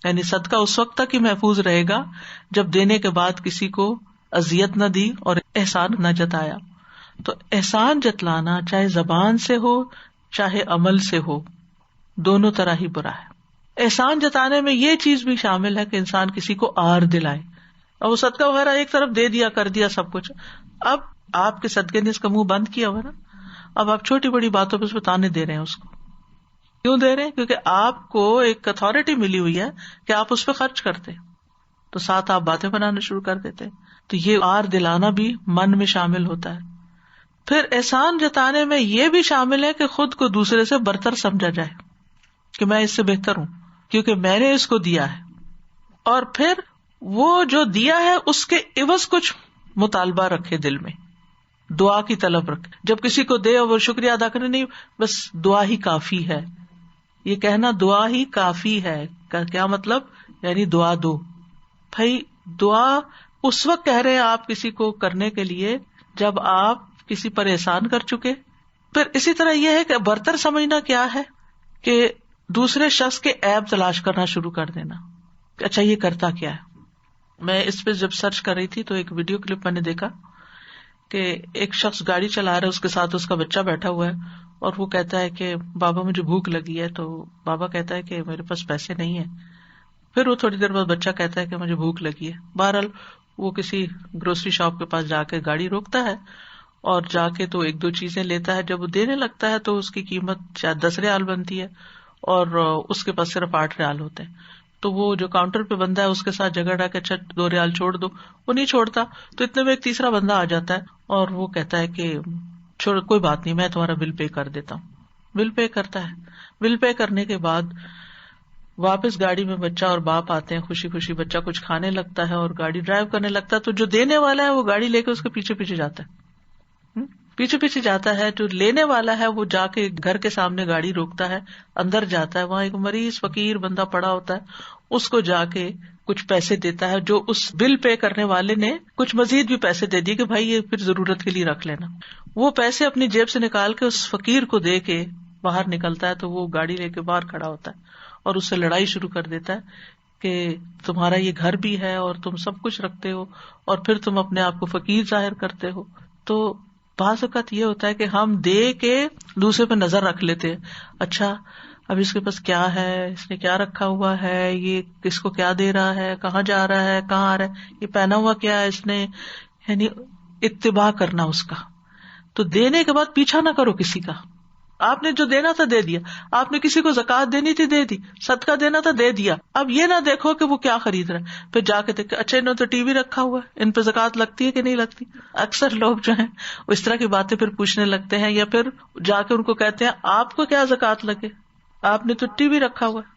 S1: یعنی صدقہ اس وقت تک ہی محفوظ رہے گا جب دینے کے بعد کسی کو اذیت نہ دی اور احسان نہ جتایا. تو احسان جتلانا چاہے زبان سے ہو چاہے عمل سے ہو، دونوں طرح ہی برا ہے. احسان جتانے میں یہ چیز بھی شامل ہے کہ انسان کسی کو آر دلائے، اور وہ صدقہ وغیرہ ایک طرف دے دیا کر دیا سب کچھ، اب آپ کے صدقے نے اس کا منہ بند کیا ہوا نا، اب آپ چھوٹی بڑی باتوں پہ اس پہ تانے دے رہے ہیں. اس کو کیوں دے رہے ہیں؟ کیونکہ آپ کو ایک اتھارٹی ملی ہوئی ہے کہ آپ اس پہ خرچ کرتے، تو ساتھ آپ باتیں بنانا شروع کر دیتے. تو یہ آر دلانا بھی من میں شامل ہوتا ہے. پھر احسان جتانے میں یہ بھی شامل ہے کہ خود کو دوسرے سے برتر سمجھا جائے کہ میں اس سے بہتر ہوں کیونکہ میں نے اس کو دیا ہے، اور پھر وہ جو دیا ہے اس کے عوض کچھ مطالبہ رکھے، دل میں دعا کی طلب رکھے. جب کسی کو دے اور وہ شکریہ ادا کرے، نہیں بس دعا ہی کافی ہے. یہ کہنا دعا ہی کافی ہے کا کیا مطلب؟ یعنی دعا دو بھائی. دعا اس وقت کہہ رہے ہیں آپ کسی کو کرنے کے لیے جب آپ کسی پر احسان کر چکے. پھر اسی طرح یہ ہے کہ برتر سمجھنا کیا ہے کہ دوسرے شخص کے عیب تلاش کرنا شروع کر دینا کہ اچھا یہ کرتا کیا ہے. میں اس پہ جب سرچ کر رہی تھی تو ایک ویڈیو کلپ میں نے دیکھا کہ ایک شخص گاڑی چلا رہا ہے، اس کے ساتھ اس کا بچہ بیٹھا ہوا ہے، اور وہ کہتا ہے کہ بابا مجھے بھوک لگی ہے، تو بابا کہتا ہے کہ میرے پاس پیسے نہیں ہیں. پھر وہ تھوڑی دیر بعد بچہ کہتا ہے کہ مجھے بھوک لگی ہے. بہرحال وہ کسی گروسری شاپ کے پاس جا کے گاڑی روکتا ہے اور جا کے تو 1-2 چیزیں لیتا ہے. جب وہ دینے لگتا ہے تو اس کی قیمت شاید 10 ریال بنتی ہے، اور اس کے پاس صرف 8 ریال ہوتے ہیں. تو وہ جو کاؤنٹر پہ بندہ ہے اس کے ساتھ جھگڑا کہ اچھا 2 ریال چھوڑ دو, وہ نہیں چھوڑتا. تو اتنے میں ایک تیسرا بندہ آ جاتا ہے اور وہ کہتا ہے کہ چھوڑ, کوئی بات نہیں, میں تمہارا بل پے کر دیتا ہوں. بل پے کرتا ہے. بل پے کرنے کے بعد واپس گاڑی میں بچہ اور باپ آتے ہیں, خوشی خوشی بچہ کچھ کھانے لگتا ہے اور گاڑی ڈرائیو کرنے لگتا ہے. تو جو دینے والا ہے وہ گاڑی لے کے اس کے پیچھے پیچھے جاتا ہے, پیچھے پیچھے جاتا ہے. جو لینے والا ہے وہ جا کے گھر کے سامنے گاڑی روکتا ہے, اندر جاتا ہے, وہاں ایک مریض فقیر بندہ پڑا ہوتا ہے, اس کو جا کے کچھ پیسے دیتا ہے, جو اس بل پے کرنے والے نے کچھ مزید بھی پیسے دے دیے کہ بھائی یہ پھر ضرورت کے لیے رکھ لینا. وہ پیسے اپنی جیب سے نکال کے اس فقیر کو دے کے باہر نکلتا ہے. تو وہ گاڑی لے کے باہر کھڑا ہوتا ہے اور اس سے لڑائی شروع کر دیتا ہے کہ تمہارا یہ گھر بھی ہے اور تم سب کچھ رکھتے ہو اور پھر تم اپنے آپ کو فقیر ظاہر کرتے ہو. تو بعض اوقات یہ ہوتا ہے کہ ہم دے کے دوسرے پہ نظر رکھ لیتے ہیں, اچھا اب اس کے پاس کیا ہے, اس نے کیا رکھا ہوا ہے, یہ کس کو کیا دے رہا ہے, کہاں جا رہا ہے, کہاں آ رہا ہے, یہ پہنا ہوا کیا ہے اس نے, یعنی اتباع کرنا اس کا. تو دینے کے بعد پیچھا نہ کرو کسی کا. آپ نے جو دینا تھا دے دیا, آپ نے کسی کو زکات دینی تھی دے دی, صدقہ دینا تھا دے دیا. اب یہ نہ دیکھو کہ وہ کیا خرید رہا ہے, پھر جا کے دیکھ اچھا انہوں نے تو ٹی وی رکھا ہوا ہے, ان پہ زکات لگتی ہے کہ نہیں لگتی. اکثر لوگ جو ہیں وہ اس طرح کی باتیں پھر پوچھنے لگتے ہیں, یا پھر جا کے ان کو کہتے ہیں آپ کو کیا زکات لگے, آپ نے تو ٹی وی رکھا ہوا ہے.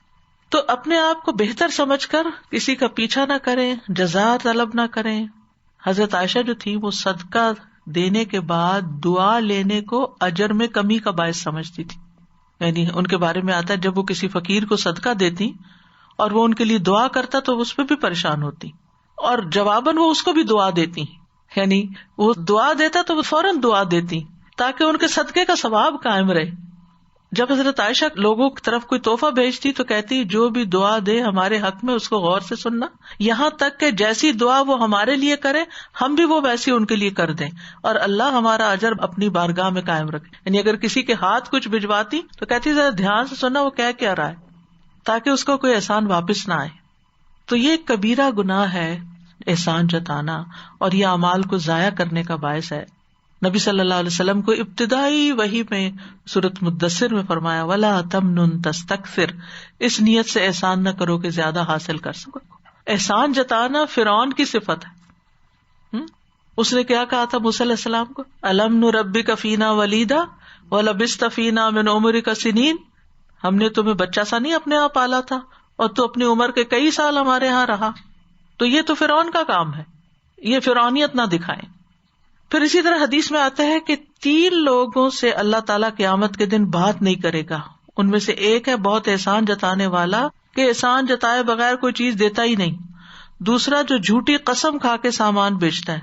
S1: تو اپنے آپ کو بہتر سمجھ کر کسی کا پیچھا نہ کریں, جزا طلب نہ کریں. حضرت عائشہ جو تھی وہ صدقہ دینے کے بعد دعا لینے کو اجر میں کمی کا باعث سمجھتی تھی. یعنی ان کے بارے میں آتا ہے جب وہ کسی فقیر کو صدقہ دیتی اور وہ ان کے لیے دعا کرتا تو اس پہ بھی پریشان ہوتی, اور جواباً وہ اس کو بھی دعا دیتی. یعنی وہ دعا دیتا تو وہ فوراً دعا دیتی تاکہ ان کے صدقے کا ثواب قائم رہے. جب حضرت عائشہ لوگوں کی طرف کوئی تحفہ بھیجتی تو کہتی جو بھی دعا دے ہمارے حق میں اس کو غور سے سننا, یہاں تک کہ جیسی دعا وہ ہمارے لیے کرے ہم بھی وہ ویسی ان کے لیے کر دیں, اور اللہ ہمارا اجر اپنی بارگاہ میں قائم رکھے. یعنی اگر کسی کے ہاتھ کچھ بھجواتی تو کہتی ذرا دھیان سے سننا وہ کہہ کیا رہا ہے, تاکہ اس کو کوئی احسان واپس نہ آئے. تو یہ ایک کبیرہ گناہ ہے احسان جتانا, اور یہ اعمال کو ضائع کرنے کا باعث ہے. نبی صلی اللہ علیہ وسلم کو ابتدائی وحی میں سورۃ مدثر میں فرمایا ولا تمنن تستکثر, اس نیت سے احسان نہ کرو کہ زیادہ حاصل کر سکو. احسان جتانا فرعون کی صفت ہے. اس نے کیا کہا تھا موسیٰ علیہ السلام کو, الم نربک فینا ولیدا ولبثت فینا من عمرک سنین, ہم نے تمہیں بچہ سا نہیں اپنے آپ پالا تھا اور تو اپنی عمر کے کئی سال ہمارے ہاں رہا. تو یہ تو فرعون کا کام ہے, یہ فرعونیت نہ دکھائیں. پھر اسی طرح حدیث میں آتا ہے کہ 3 لوگوں سے اللہ تعالیٰ قیامت کے دن بات نہیں کرے گا. ان میں سے ایک ہے بہت احسان جتانے والا کہ احسان جتائے بغیر کوئی چیز دیتا ہی نہیں. دوسرا جو جھوٹی قسم کھا کے سامان بیچتا ہے.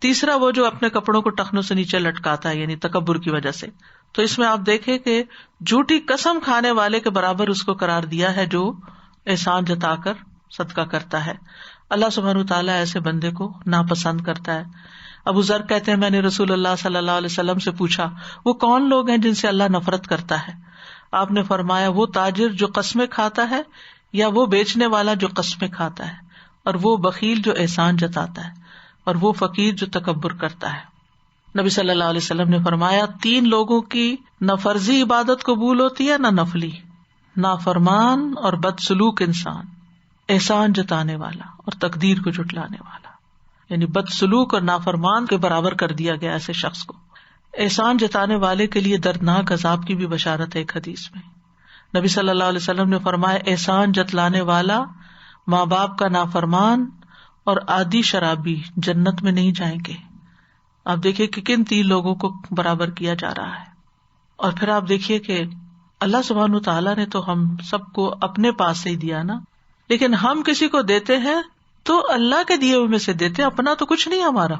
S1: تیسرا وہ جو اپنے کپڑوں کو ٹخنوں سے نیچے لٹکاتا ہے, یعنی تکبر کی وجہ سے. تو اس میں آپ دیکھیں کہ جھوٹی قسم کھانے والے کے برابر اس کو قرار دیا ہے جو احسان جتا کر صدقہ کرتا ہے. اللہ سبحانہ وتعالیٰ ایسے بندے کو ناپسند کرتا ہے. ابو ذر کہتے ہیں میں نے رسول اللہ صلی اللہ علیہ وسلم سے پوچھا وہ کون لوگ ہیں جن سے اللہ نفرت کرتا ہے؟ آپ نے فرمایا وہ تاجر جو قسمیں کھاتا ہے, یا وہ بیچنے والا جو قسمیں کھاتا ہے, اور وہ بخیل جو احسان جتاتا ہے, اور وہ فقیر جو تکبر کرتا ہے. نبی صلی اللہ علیہ وسلم نے فرمایا 3 لوگوں کی نہ فرضی عبادت قبول ہوتی ہے نہ نفلی, نافرمان اور بدسلوک انسان, احسان جتانے والا اور تقدیر کو جھٹلانے والا. یعنی بدسلوک اور نافرمان کے برابر کر دیا گیا ایسے شخص کو. احسان جتانے والے کے لیے دردناک عذاب کی بھی بشارت ہے. ایک حدیث میں نبی صلی اللہ علیہ وسلم نے فرمایا احسان جتلانے والا, ماں باپ کا نافرمان اور عادی شرابی جنت میں نہیں جائیں گے. آپ دیکھیے کہ کن 3 لوگوں کو برابر کیا جا رہا ہے. اور پھر آپ دیکھیے کہ اللہ سبحانہ وتعالیٰ نے تو ہم سب کو اپنے پاس سے ہی دیا نا, لیکن ہم کسی کو دیتے ہیں تو اللہ کے دیے ہوئے میں سے دیتے, اپنا تو کچھ نہیں ہمارا,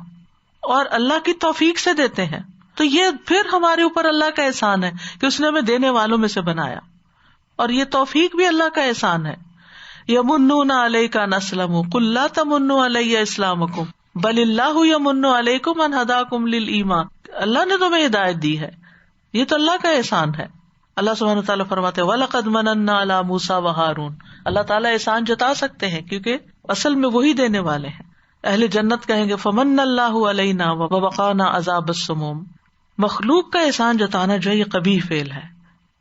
S1: اور اللہ کی توفیق سے دیتے ہیں. تو یہ پھر ہمارے اوپر اللہ کا احسان ہے کہ اس نے ہمیں دینے والوں میں سے بنایا, اور یہ توفیق بھی اللہ کا احسان ہے. یمنون علیک ان اسلموا قل لا تمنوا علی اسلامکم بل اللہ یمن علیکم ان ہداکم للایمان, اللہ نے تمہیں ہدایت دی ہے, یہ تو اللہ کا احسان ہے. اللہ سبحانہ وتعالیٰ فرماتے ہیں وَلَقَدْ مَنَنَّا عَلَى مُوسَىٰ وَهَارُونَ, اللہ تعالیٰ احسان جتا سکتے ہیں کیونکہ اصل میں وہی دینے والے ہیں. اہل جنت کہیں گے فَمَنَّ اللَّهُ عَلَيْنَا وَوَقَانَا عَذَابَ السُّمُومِ. مخلوق کا احسان جتانا جو ہے یہ قبیح فعل ہے.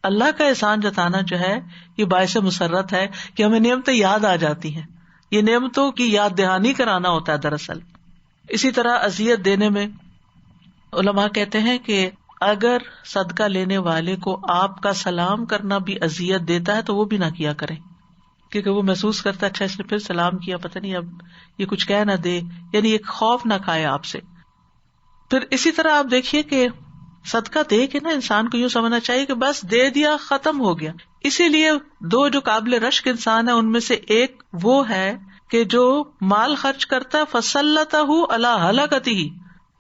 S1: اللہ کا احسان جتانا جو ہے یہ باعث مسرت ہے کہ ہمیں نعمتیں یاد آ جاتی ہیں. یہ نعمتوں کی یاد دہانی کرانا ہوتا ہے دراصل. اسی طرح اذیت دینے میں علماء کہتے ہیں کہ اگر صدقہ لینے والے کو آپ کا سلام کرنا بھی اذیت دیتا ہے تو وہ بھی نہ کیا کریں، کیونکہ وہ محسوس کرتا ہے اچھا اس نے پھر سلام کیا، پتہ نہیں اب یہ کچھ کہہ نہ دے، یعنی ایک خوف نہ کھائے آپ سے. پھر اسی طرح آپ دیکھیے کہ صدقہ دے کے نا انسان کو یوں سمجھنا چاہیے کہ بس دے دیا ختم ہو گیا. اسی لیے دو جو قابل رشک انسان ہے ان میں سے ایک وہ ہے کہ جو مال خرچ کرتا ہے فسلطہ علی ہلاکتہ،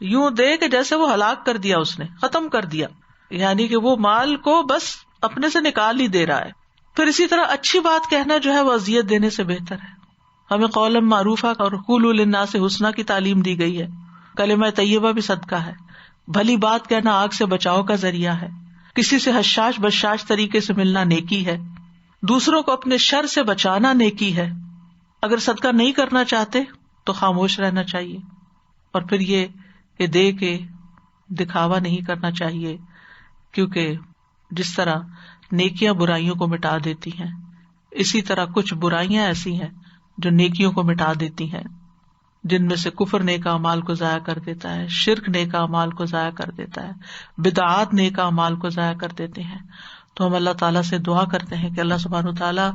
S1: یوں دے کہ جیسے وہ ہلاک کر دیا، اس نے ختم کر دیا، یعنی کہ وہ مال کو بس اپنے سے نکال ہی دے رہا ہے. پھر اسی طرح اچھی بات کہنا جو ہے وہ اذیت دینے سے بہتر ہے. ہمیں قولا معروفا اور قولوا للناس حسنا کی تعلیم دی گئی ہے. کلمہ طیبہ بھی صدقہ ہے. بھلی بات کہنا آگ سے بچاؤ کا ذریعہ ہے. کسی سے حشاش بشاش طریقے سے ملنا نیکی ہے. دوسروں کو اپنے شر سے بچانا نیکی ہے. اگر صدقہ نہیں کرنا چاہتے تو خاموش رہنا چاہیے. اور پھر یہ کہ دے کے دکھاوا نہیں کرنا چاہیے، کیونکہ جس طرح نیکیاں برائیوں کو مٹا دیتی ہیں، اسی طرح کچھ برائیاں ایسی ہیں جو نیکیوں کو مٹا دیتی ہیں، جن میں سے کفر نیک اعمال کو ضائع کر دیتا ہے، شرک نیک اعمال کو ضائع کر دیتا ہے، بدعات نیک اعمال کو ضائع کر دیتے ہیں. تو ہم اللہ تعالیٰ سے دعا کرتے ہیں کہ اللہ سبحانہ تعالیٰ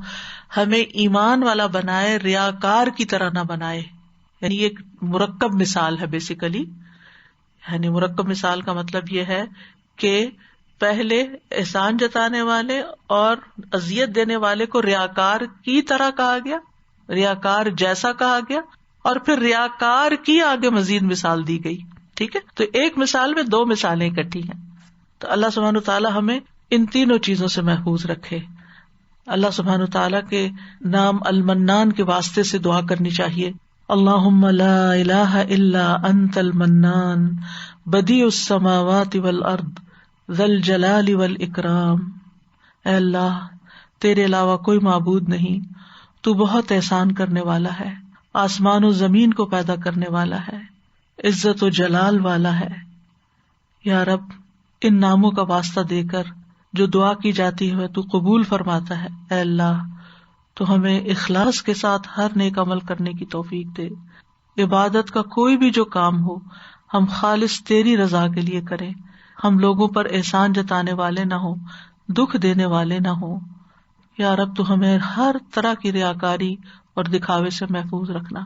S1: ہمیں ایمان والا بنائے، ریاکار کی طرح نہ بنائے. یعنی یہ ایک مرکب مثال ہے بیسیکلی. یعنی مرکب مثال کا مطلب یہ ہے کہ پہلے احسان جتانے والے اور اذیت دینے والے کو ریاکار کی طرح کہا گیا، ریاکار جیسا کہا گیا، اور پھر ریاکار کی آگے مزید مثال دی گئی. ٹھیک ہے، تو ایک مثال میں دو مثالیں اکٹھی ہیں. تو اللہ سبحانہ تعالیٰ ہمیں ان تینوں چیزوں سے محفوظ رکھے. اللہ سبحانہ تعالیٰ کے نام المنان کے واسطے سے دعا کرنی چاہیے. اللہم لا الہ الا انت المنان بدیع السماوات والارض ذی الجلال والاکرام. اے اللہ، تیرے علاوہ کوئی معبود نہیں، تو بہت احسان کرنے والا ہے، آسمان و زمین کو پیدا کرنے والا ہے، عزت و جلال والا ہے. یا رب، ان ناموں کا واسطہ دے کر جو دعا کی جاتی ہے تو قبول فرماتا ہے. اے اللہ، تو ہمیں اخلاص کے ساتھ ہر نیک عمل کرنے کی توفیق دے. عبادت کا کوئی بھی جو کام ہو ہم خالص تیری رضا کے لیے کریں، ہم لوگوں پر احسان جتانے والے نہ ہوں، دکھ دینے والے نہ ہوں. یا رب، تو ہمیں ہر طرح کی ریاکاری اور دکھاوے سے محفوظ رکھنا.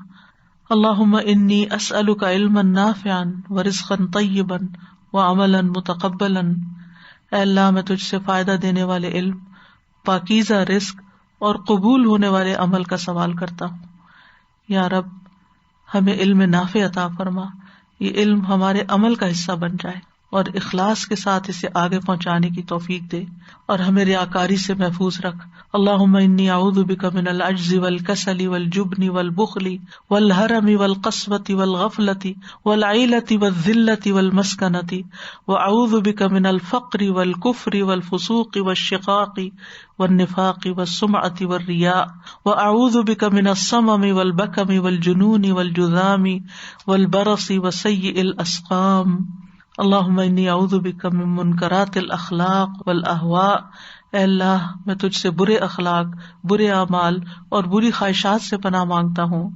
S1: اللہم انی اسألک علما نافعا ورزقا طیبا وعملا متقبلا. اے اللہ، میں تجھ سے فائدہ دینے والے علم، پاکیزہ رزق اور قبول ہونے والے عمل کا سوال کرتا ہوں. یا رب، ہمیں علم نافع عطا فرما، یہ علم ہمارے عمل کا حصہ بن جائے اور اخلاص کے ساتھ اسے آگے پہنچانے کی توفیق دے، اور ہمیں ریاکاری سے محفوظ رکھ. اللہم انی اعوذ بک من العجز والکسل والجبن والبخل والحرم والقسوة والغفلة والعیلة والذلة والمسکنة، واعوذ بک من الفقر والکفر والفسوق والشقاق والنفاق والسمعة والریاء، واعوذ بک من الصمم والبکم والجنون والجذام والبرص وسیء الاسقام. اللہم انی اعوذ بک من منکرات الاخلاق والاہواء. اے اللہ، میں تجھ سے برے اخلاق، برے اعمال اور بری خواہشات سے پناہ مانگتا ہوں.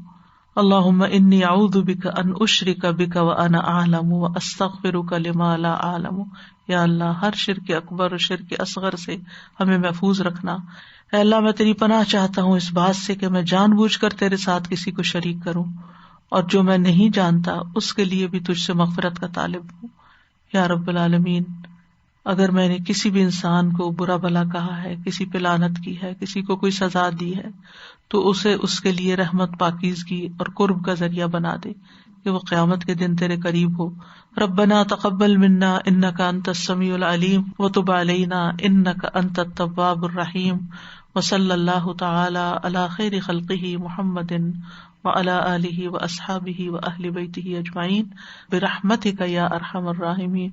S1: اللہم انی اعوذ بک ان اشرک بک وانا اعلم واستغفرک لما لا اعلم. یا اللہ، ہر شرک اکبر اور شرک اصغر سے ہمیں محفوظ رکھنا. اے اللہ، میں تیری پناہ چاہتا ہوں اس بات سے کہ میں جان بوجھ کر تیرے ساتھ کسی کو شریک کروں، اور جو میں نہیں جانتا اس کے لیے بھی تجھ سے مغفرت کا طالب ہوں. یا رب العالمین، اگر میں نے کسی بھی انسان کو برا بھلا کہا ہے، کسی پہ لعنت کی ہے، کسی کو کوئی سزا دی ہے، تو اسے اس کے لیے رحمت، پاکیزگی اور قرب کا ذریعہ بنا دے کہ وہ قیامت کے دن تیرے قریب ہو. ربنا تقبل منا انک انت السمیع العلیم وتب علینا انک انت التواب الرحیم. وصلی اللہ تعالی علی خیر خلقہ محمد وعلی آلہ واصحابہ واہل بیتہ اجمعین برحمتک یا ارحم الراحمین.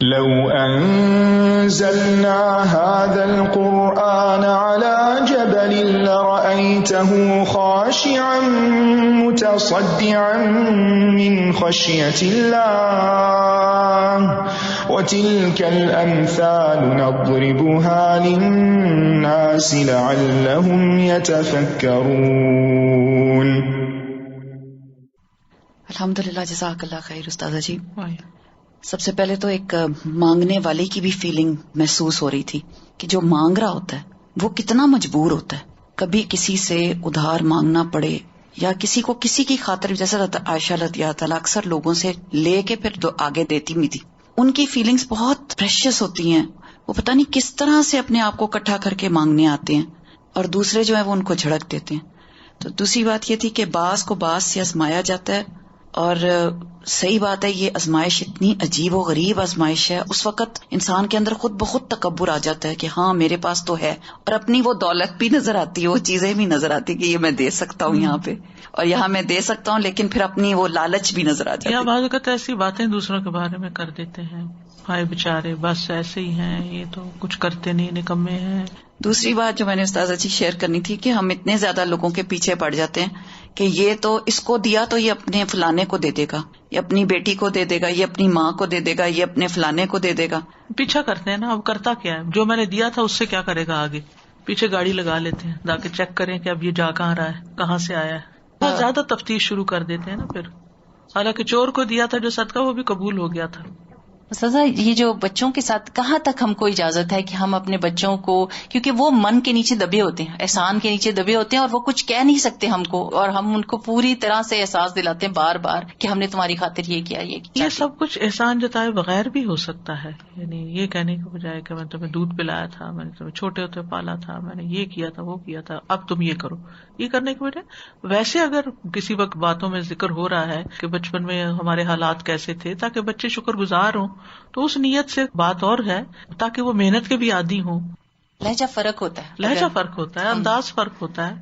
S3: لو أنزلنا هذا القرآن على جبل لرأيته خاشعا متصدعا من خشية الله وتلك الأمثال نضربها للناس لعلهم يتفكرون.
S4: الحمدللہ، جزاک اللہ خیر استاذہ جی. سب سے پہلے تو ایک مانگنے والے کی بھی فیلنگ محسوس ہو رہی تھی کہ جو مانگ رہا ہوتا ہے وہ کتنا مجبور ہوتا ہے. کبھی کسی سے ادھار مانگنا پڑے یا کسی کو کسی کی خاطر، جیسے عائشہ رضی اللہ تعالیٰ اکثر لوگوں سے لے کے پھر آگے دیتی بھی تھی. ان کی فیلنگز بہت پریشیس ہوتی ہیں. وہ پتہ نہیں کس طرح سے اپنے آپ کو اکٹھا کر کے مانگنے آتے ہیں اور دوسرے جو ہیں وہ ان کو جھڑک دیتے ہیں. تو دوسری بات یہ تھی کہ بعض کو بعض سے آزمایا جاتا ہے، اور صحیح بات ہے، یہ آزمائش اتنی عجیب و غریب آزمائش ہے. اس وقت انسان کے اندر خود بخود تکبر آ جاتا ہے کہ ہاں میرے پاس تو ہے، اور اپنی وہ دولت بھی نظر آتی ہے، وہ چیزیں بھی نظر آتی کہ یہ میں دے سکتا ہوں یہاں پہ، اور یہاں میں دے سکتا ہوں، لیکن پھر اپنی وہ لالچ بھی نظر آ جاتی ہے.
S1: یا بعض اوقات ایسی باتیں دوسروں کے بارے میں کر دیتے ہیں، ہائے بیچارے بس ایسے ہی ہیں، یہ تو کچھ کرتے نہیں، نکمے ہیں.
S4: دوسری بات جو میں نے استاذہ جی شیئر کرنی تھی کہ ہم اتنے زیادہ لوگوں کے پیچھے پڑ جاتے ہیں کہ یہ تو اس کو دیا تو یہ اپنے فلانے کو دے دے گا، یہ اپنی بیٹی کو دے دے گا، یہ اپنی ماں کو دے دے گا، یہ اپنے فلانے کو دے دے گا.
S1: پیچھا کرتے ہیں نا. اب کرتا کیا ہے، جو میں نے دیا تھا اس سے کیا کرے گا آگے، پیچھے گاڑی لگا لیتے ہیں تاکہ چیک کریں کہ اب یہ جا کہاں رہا ہے، کہاں سے آیا ہے. بہت زیادہ تفتیش شروع کر دیتے ہیں نا پھر. حالانکہ چور کو دیا تھا جو صدقہ، وہ بھی قبول ہو گیا تھا.
S5: سزا یہ جو بچوں کے ساتھ کہاں تک ہم کو اجازت ہے کہ ہم اپنے بچوں کو، کیونکہ وہ من کے نیچے دبے ہوتے ہیں، احسان کے نیچے دبے ہوتے ہیں، اور وہ کچھ کہہ نہیں سکتے ہم کو، اور ہم ان کو پوری طرح سے احساس دلاتے ہیں بار بار کہ ہم نے تمہاری خاطر یہ کیا، یہ کیا.
S1: یہ سب کچھ احسان جتائے بغیر بھی ہو سکتا ہے. یعنی یہ کہنے کے بجائے کہ میں تمہیں دودھ پلایا تھا، میں نے تمہیں چھوٹے ہوتے پالا تھا، میں نے یہ کیا تھا، وہ کیا تھا، اب تم یہ کرو، یہ کرنے کے بجائے ویسے اگر کسی وقت باتوں میں ذکر ہو رہا ہے کہ بچپن میں ہمارے حالات کیسے تھے، تاکہ بچے شکر گزار ہوں، تو اس نیت سے بات اور ہے تاکہ وہ محنت کے بھی عادی ہوں.
S5: لہجہ فرق ہوتا ہے،
S1: لہجہ فرق ہوتا ہے، انداز فرق ہوتا ہے.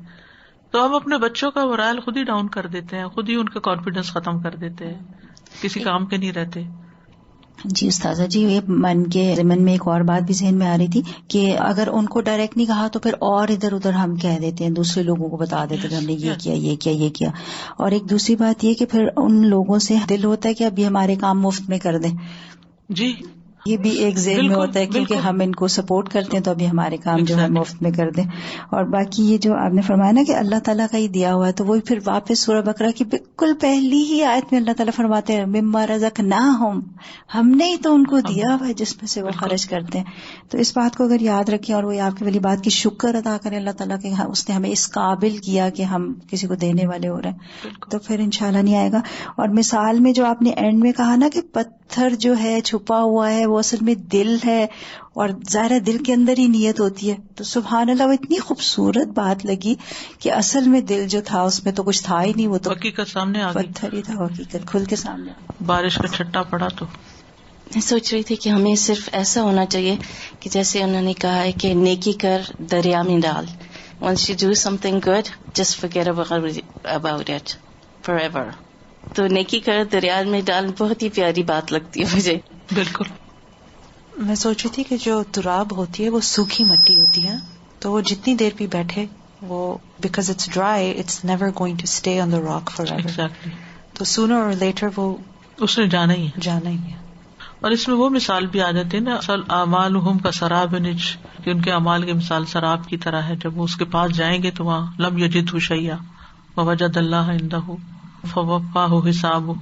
S1: تو ہم اپنے بچوں کا مورائل خود ہی ڈاؤن کر دیتے ہیں، خود ہی ان کا کانفیڈینس ختم کر دیتے ہیں، کسی کام کے نہیں رہتے.
S6: جی استاذہ جی، یہ من کے ضمن میں ایک اور بات بھی ذہن میں آ رہی تھی کہ اگر ان کو ڈائریکٹ نہیں کہا تو پھر اور ادھر ادھر ہم کہہ دیتے ہیں، دوسرے لوگوں کو بتا دیتے کہ ہم نے یہ کیا یہ کیا یہ کیا. اور ایک دوسری بات یہ کہ پھر ان لوگوں سے دل ہوتا ہے کہ اب یہ ہمارے کام مفت میں کر دیں.
S1: جی
S6: یہ بھی ایک ذہن میں ہوتا ہے کیونکہ ہم ان کو سپورٹ کرتے ہیں تو ابھی ہمارے کام جو ہے مفت میں کر دیں. اور باقی یہ جو آپ نے فرمایا نا کہ اللہ تعالیٰ کا ہی دیا ہوا ہے، تو وہی پھر واپس سورہ بقرہ کی بالکل پہلی ہی آیت میں اللہ تعالیٰ فرماتے ہیں مما رزقناہم، ہم نے ہی تو ان کو دیا ہوا ہے جس میں سے وہ خرچ کرتے ہیں. تو اس بات کو اگر یاد رکھیں اور وہ آپ کی والی بات کی شکر ادا کریں اللہ تعالیٰ کے، اس نے ہمیں اس قابل کیا کہ ہم کسی کو دینے والے ہو رہے ہیں، تو پھر انشاءاللہ نہیں آئے گا. اور مثال میں جو آپ نے اینڈ میں کہا نا کہ پتھر جو ہے چھپا ہوا ہے وہ اصل میں دل ہے، اور ظاہر ہے دل کے اندر ہی نیت ہوتی ہے، تو سبحان اللہ وہ اتنی خوبصورت بات لگی کہ اصل میں دل جو تھا اس میں تو کچھ تھا ہی نہیں، وہ تو
S1: حقیقت سامنے آ گئی،
S6: پتھر ہی تھا، حقیقت کھل کے سامنے.
S1: بارش کا چھٹا پڑا تو
S5: میں سوچ رہی تھی کہ ہمیں صرف ایسا ہونا چاہیے کہ جیسے انہوں نے کہا ہے کہ نیکی کر دریا میں ڈال. Once you do something good, just forget about it forever. تو نیکی کر دریا میں ڈال بہت ہی پیاری بات لگتی ہے مجھے.
S1: بالکل.
S7: میں سوچ رہی تھی کہ جو تراب ہوتی ہے وہ سوکھی مٹی ہوتی ہے، تو وہ جتنی دیر بھی بیٹھے وہ because it's dry it's never going to stay on the rock forever ایور.
S1: ایگزیکٹلی.
S7: تو سونر اور لیٹر وہ
S1: اس نے جانا ہی ہے،
S7: جانا ہی ہے.
S1: اور اس میں وہ مثال بھی آ جاتی ہے نا، اصل اعمالہم کسراب نج، کہ ان کے اعمال کی مثال سراب کی طرح ہے. جب وہ اس کے پاس جائیں گے تو وہاں لم یجدہ شیئا ووجد اللہ عندہ فوفاہ حسابہ.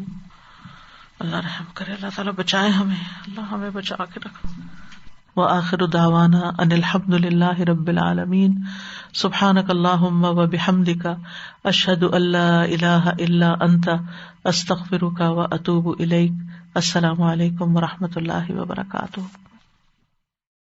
S1: اللہ رحم کرے، اللہ تعالیٰ بچائے ہمیں، اللہ ہمیں بچا کے رکھے. وآخر دعوانا ان الحمد للہ رب العالمین. سبحانک اللہم وبحمدک، اشہد ان لا الہ الا انت، استغفرک واتوب الیک. السلام علیکم ورحمۃ اللہ وبرکاتہ.